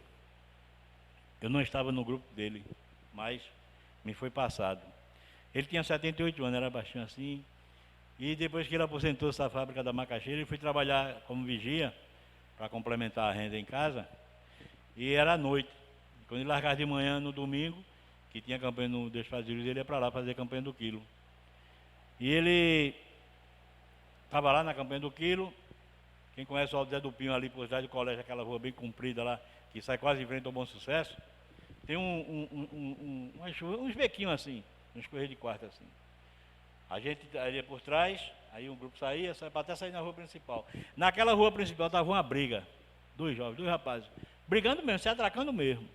Eu não estava no grupo dele, mas me foi passado. Ele tinha 78 anos, era baixinho assim. E depois que ele aposentou essa fábrica da macaxeira, ele foi trabalhar como vigia, para complementar a renda em casa. E era à noite. Quando ele largava de manhã no domingo, que tinha campanha no Deus Faz Luz, ele ia para lá fazer campanha do quilo. E ele estava lá na campanha do quilo. Quem conhece o Alto Zé do Pinho ali por trás do colégio, aquela rua bem comprida lá, que sai quase em frente ao Bom Sucesso, tem uns bequinhos assim, uns correios de quarto assim. A gente ia por trás, aí um grupo saía, para até sair na rua principal. Naquela rua principal estava uma briga, dois jovens, dois rapazes, brigando mesmo, se atracando mesmo.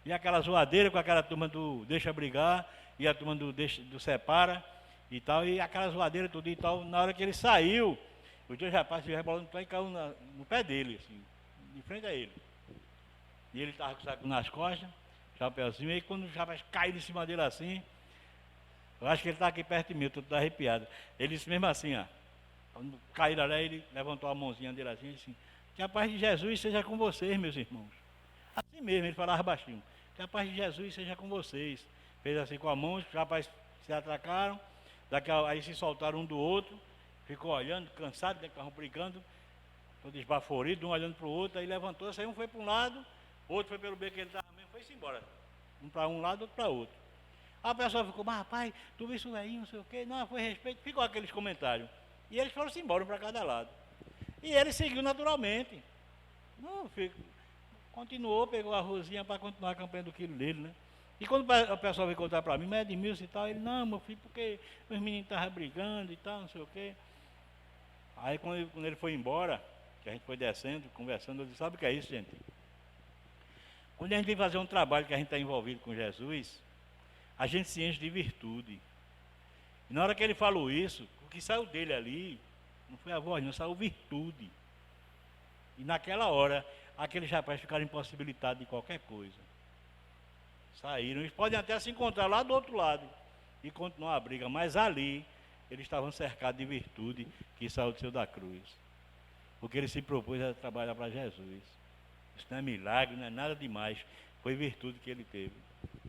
E aquela zoadeira com aquela turma do deixa brigar, e a turma do separa e tal, e aquela zoadeira tudo e tal. Na hora que ele saiu, os dois rapazes se rebolando e caiu no pé dele, assim, de frente a ele. E ele estava com o saco nas costas, chapéuzinho, e aí quando os rapazes caíram em cima dele assim, eu acho que ele está aqui perto de mim, eu estou arrepiado. Ele disse mesmo assim, ó, quando caíram ali, ele levantou a mãozinha dele assim, e disse, que a paz de Jesus seja com vocês, meus irmãos. Assim mesmo, ele falava baixinho, que que a paz de Jesus seja com vocês. Fez assim com a mão, os rapazes se atracaram, aí se soltaram um do outro, ficou olhando, cansado, né, que estavam brigando, todo esbaforido, um olhando para o outro, aí levantou, aí um foi para um lado, outro foi pelo beco que ele estava mesmo, foi-se embora. Um para um lado, outro para outro. A pessoa ficou, mas rapaz, tu viu isso aí, não sei o quê, não, foi respeito, ficou aqueles comentários. E eles foram-se embora, um para cada lado. E ele seguiu naturalmente. Não, continuou, pegou a rosinha para continuar a campanha do quilo dele, né? E quando o pessoal veio contar para mim, mas Edmilson e tal, ele, não, meu filho, porque os meninos estavam brigando e tal, não sei o quê. Aí quando ele foi embora, que a gente foi descendo, conversando, eu disse, sabe o que é isso, gente? Quando a gente vem fazer um trabalho que a gente está envolvido com Jesus, a gente se enche de virtude. E na hora que ele falou isso, o que saiu dele ali, não foi a voz, não, saiu virtude. E naquela hora, aqueles rapazes ficaram impossibilitados de qualquer coisa. Saíram, eles podem até se encontrar lá do outro lado e continuar a briga, mas ali eles estavam cercados de virtude que saiu do Senhor da cruz. Porque ele se propôs a trabalhar para Jesus. Isso não é milagre, não é nada demais. Foi virtude que ele teve.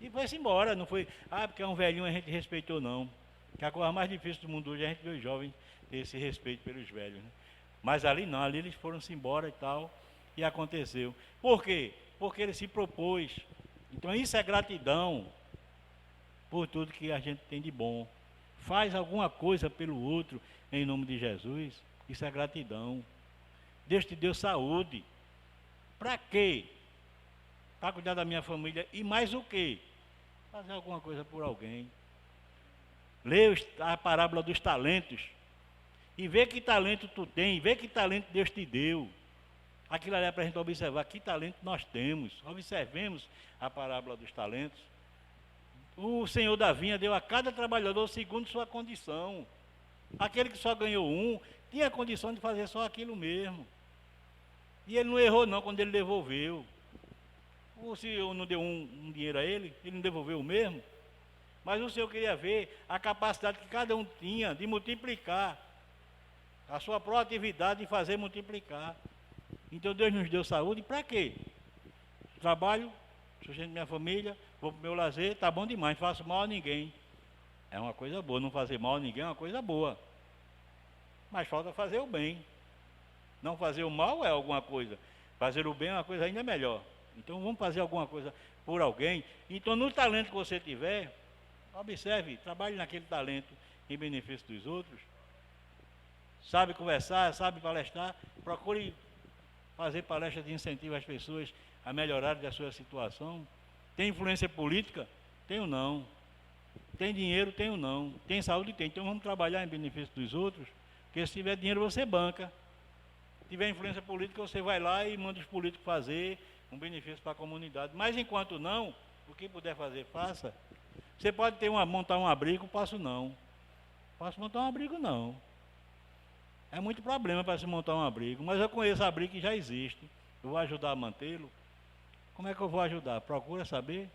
E foi-se embora, não foi, porque é um velhinho a gente respeitou, não. Que a coisa mais difícil do mundo hoje é a gente ver os jovens ter esse respeito pelos velhos, né? Mas ali não, ali eles foram-se embora e tal, e aconteceu. Por quê? Porque ele se propôs. Então isso é gratidão por tudo que a gente tem de bom. Faz alguma coisa pelo outro em nome de Jesus, isso é gratidão. Deus te deu saúde. Para quê? Para cuidar da minha família. E mais o quê? Fazer alguma coisa por alguém. Lê a parábola dos talentos. E vê que talento tu tem. Vê que talento Deus te deu. Aquilo ali é para a gente observar que talento nós temos. Observemos a parábola dos talentos. O Senhor da vinha deu a cada trabalhador segundo sua condição. Aquele que só ganhou um, tinha a condição de fazer só aquilo mesmo. E ele não errou não quando ele devolveu. O Senhor não deu um dinheiro a ele, ele não devolveu o mesmo. Mas o Senhor queria ver a capacidade que cada um tinha de multiplicar. A sua proatividade de fazer multiplicar. Então Deus nos deu saúde, para quê? Trabalho, sustento minha família, vou para o meu lazer, está bom demais, não faço mal a ninguém. É uma coisa boa, não fazer mal a ninguém é uma coisa boa. Mas falta fazer o bem. Não fazer o mal é alguma coisa. Fazer o bem é uma coisa ainda melhor. Então vamos fazer alguma coisa por alguém. Então no talento que você tiver, observe, trabalhe naquele talento em benefício dos outros. Sabe conversar, sabe palestrar, procure fazer palestras de incentivo às pessoas a melhorarem a sua situação. Tem influência política? Tenho não. Tem dinheiro? Tenho não. Tem saúde? Tem. Então vamos trabalhar em benefício dos outros, porque se tiver dinheiro você banca. Se tiver influência política, você vai lá e manda os políticos fazer um benefício para a comunidade. Mas enquanto não, o que puder fazer, faça. Você pode montar um abrigo, passo não. Posso montar um abrigo não. É muito problema para se montar um abrigo, mas eu conheço abrigo que já existe. Eu vou ajudar a mantê-lo. Como é que eu vou ajudar? Procura saber.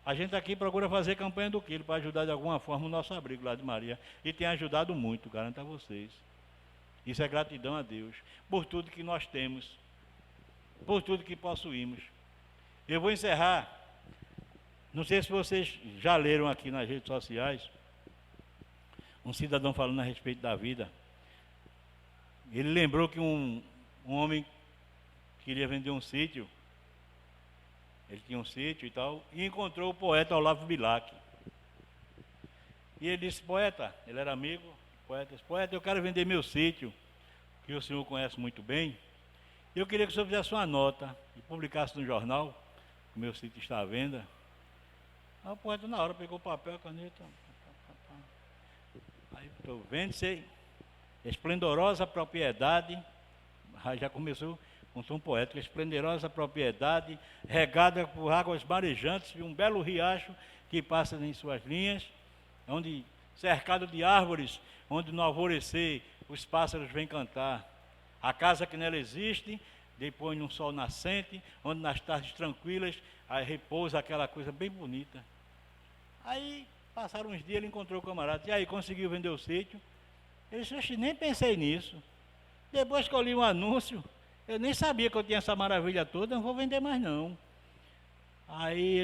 A gente aqui procura fazer campanha do quilo para ajudar de alguma forma o nosso abrigo lá de Maria. E tem ajudado muito, garanto a vocês. Isso é gratidão a Deus, por tudo que nós temos, por tudo que possuímos. Eu vou encerrar. Não sei se vocês já leram aqui nas redes sociais, um cidadão falando a respeito da vida. Ele lembrou que um homem queria vender um sítio. Ele tinha um sítio e tal, e encontrou o poeta Olavo Bilac. E ele disse, poeta, ele era amigo, poeta, disse, poeta, eu quero vender meu sítio, que o senhor conhece muito bem. Eu queria que o senhor fizesse uma nota e publicasse no jornal, que o meu sítio está à venda. Aí o poeta na hora pegou papel, caneta. Aí vende-se esplendorosa propriedade, já começou com som poético, esplendorosa propriedade, regada por águas marejantes, e um belo riacho que passa em suas linhas, onde, cercado de árvores, onde no alvorecer os pássaros vêm cantar. A casa que nela existe, depois num sol nascente, onde nas tardes tranquilas, aí repousa aquela coisa bem bonita. Aí, passaram uns dias, ele encontrou o camarada, e aí, conseguiu vender o sítio? Ele disse, nem pensei nisso. Depois que eu li um anúncio, eu nem sabia que eu tinha essa maravilha toda, não vou vender mais não. Aí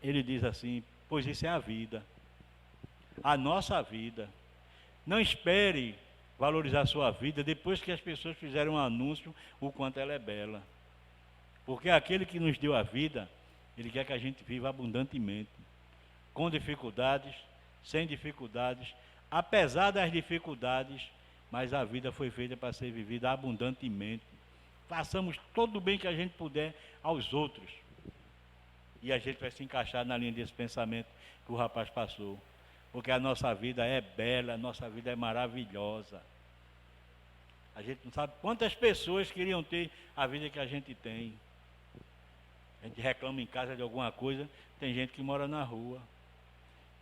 ele diz assim, pois isso é a vida, a nossa vida. Não espere valorizar a sua vida depois que as pessoas fizeram um anúncio o quanto ela é bela. Porque aquele que nos deu a vida, ele quer que a gente viva abundantemente, com dificuldades, sem dificuldades, apesar das dificuldades, mas a vida foi feita para ser vivida abundantemente. Façamos todo o bem que a gente puder aos outros. E a gente vai se encaixar na linha desse pensamento que o rapaz passou. Porque a nossa vida é bela, a nossa vida é maravilhosa. A gente não sabe quantas pessoas queriam ter a vida que a gente tem. A gente reclama em casa de alguma coisa, tem gente que mora na rua.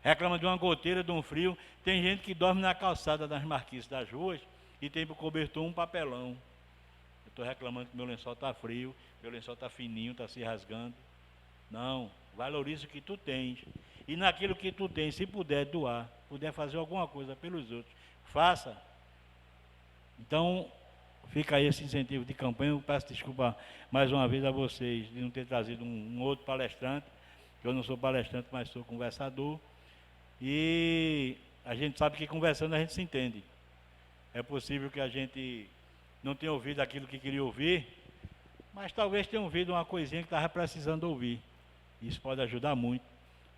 Reclama de uma goteira, de um frio, tem gente que dorme na calçada das marquises das ruas e tem para o cobertor um papelão. Eu estou reclamando que meu lençol está frio, meu lençol está fininho, está se rasgando. Não, valorize o que tu tens. E naquilo que tu tens, se puder doar, puder fazer alguma coisa pelos outros, faça. Então, fica aí esse incentivo de campanha. Eu peço desculpa mais uma vez a vocês de não ter trazido um outro palestrante. Eu não sou palestrante, mas sou conversador. E a gente sabe que conversando a gente se entende. É possível que a gente não tenha ouvido aquilo que queria ouvir, mas talvez tenha ouvido uma coisinha que estava precisando ouvir. Isso pode ajudar muito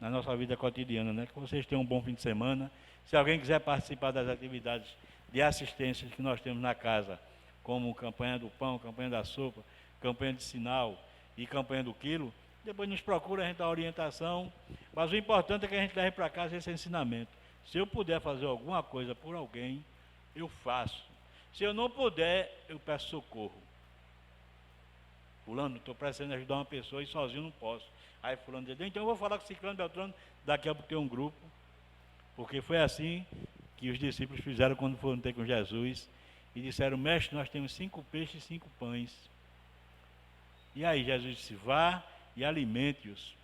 na nossa vida cotidiana, né? Que vocês tenham um bom fim de semana. Se alguém quiser participar das atividades de assistência que nós temos na casa, como campanha do pão, campanha da sopa, campanha de sinal e campanha do quilo, depois nos procura, a gente dá orientação. Mas o importante é que a gente leve para casa esse ensinamento. Se eu puder fazer alguma coisa por alguém, eu faço. Se eu não puder, eu peço socorro. Fulano, estou precisando ajudar uma pessoa e sozinho não posso. Aí fulano diz, então eu vou falar com Ciclano Beltrano, daqui a pouco tem um grupo. Porque foi assim que os discípulos fizeram quando foram ter com Jesus. E disseram, mestre, nós temos 5 peixes e 5 pães. E aí Jesus disse, vá e alimente-os.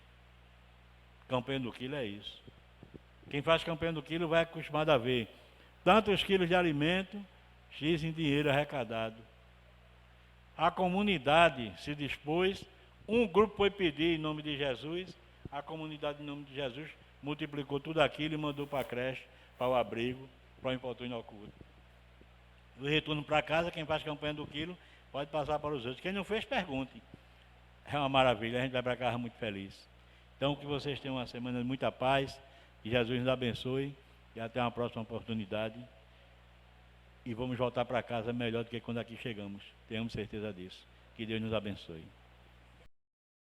Campanha do quilo é isso. Quem faz campanha do quilo vai acostumado a ver tantos quilos de alimento, X em dinheiro arrecadado. A comunidade se dispôs, um grupo foi pedir em nome de Jesus, a comunidade em nome de Jesus multiplicou tudo aquilo e mandou para a creche, para o abrigo, para o infortúnio oculto. O retorno para casa, quem faz campanha do quilo, pode passar para os outros. Quem não fez, pergunte. É uma maravilha, a gente vai para casa muito feliz. Então, que vocês tenham uma semana de muita paz, que Jesus nos abençoe e até uma próxima oportunidade. E vamos voltar para casa melhor do que quando aqui chegamos. Tenhamos certeza disso. Que Deus nos abençoe.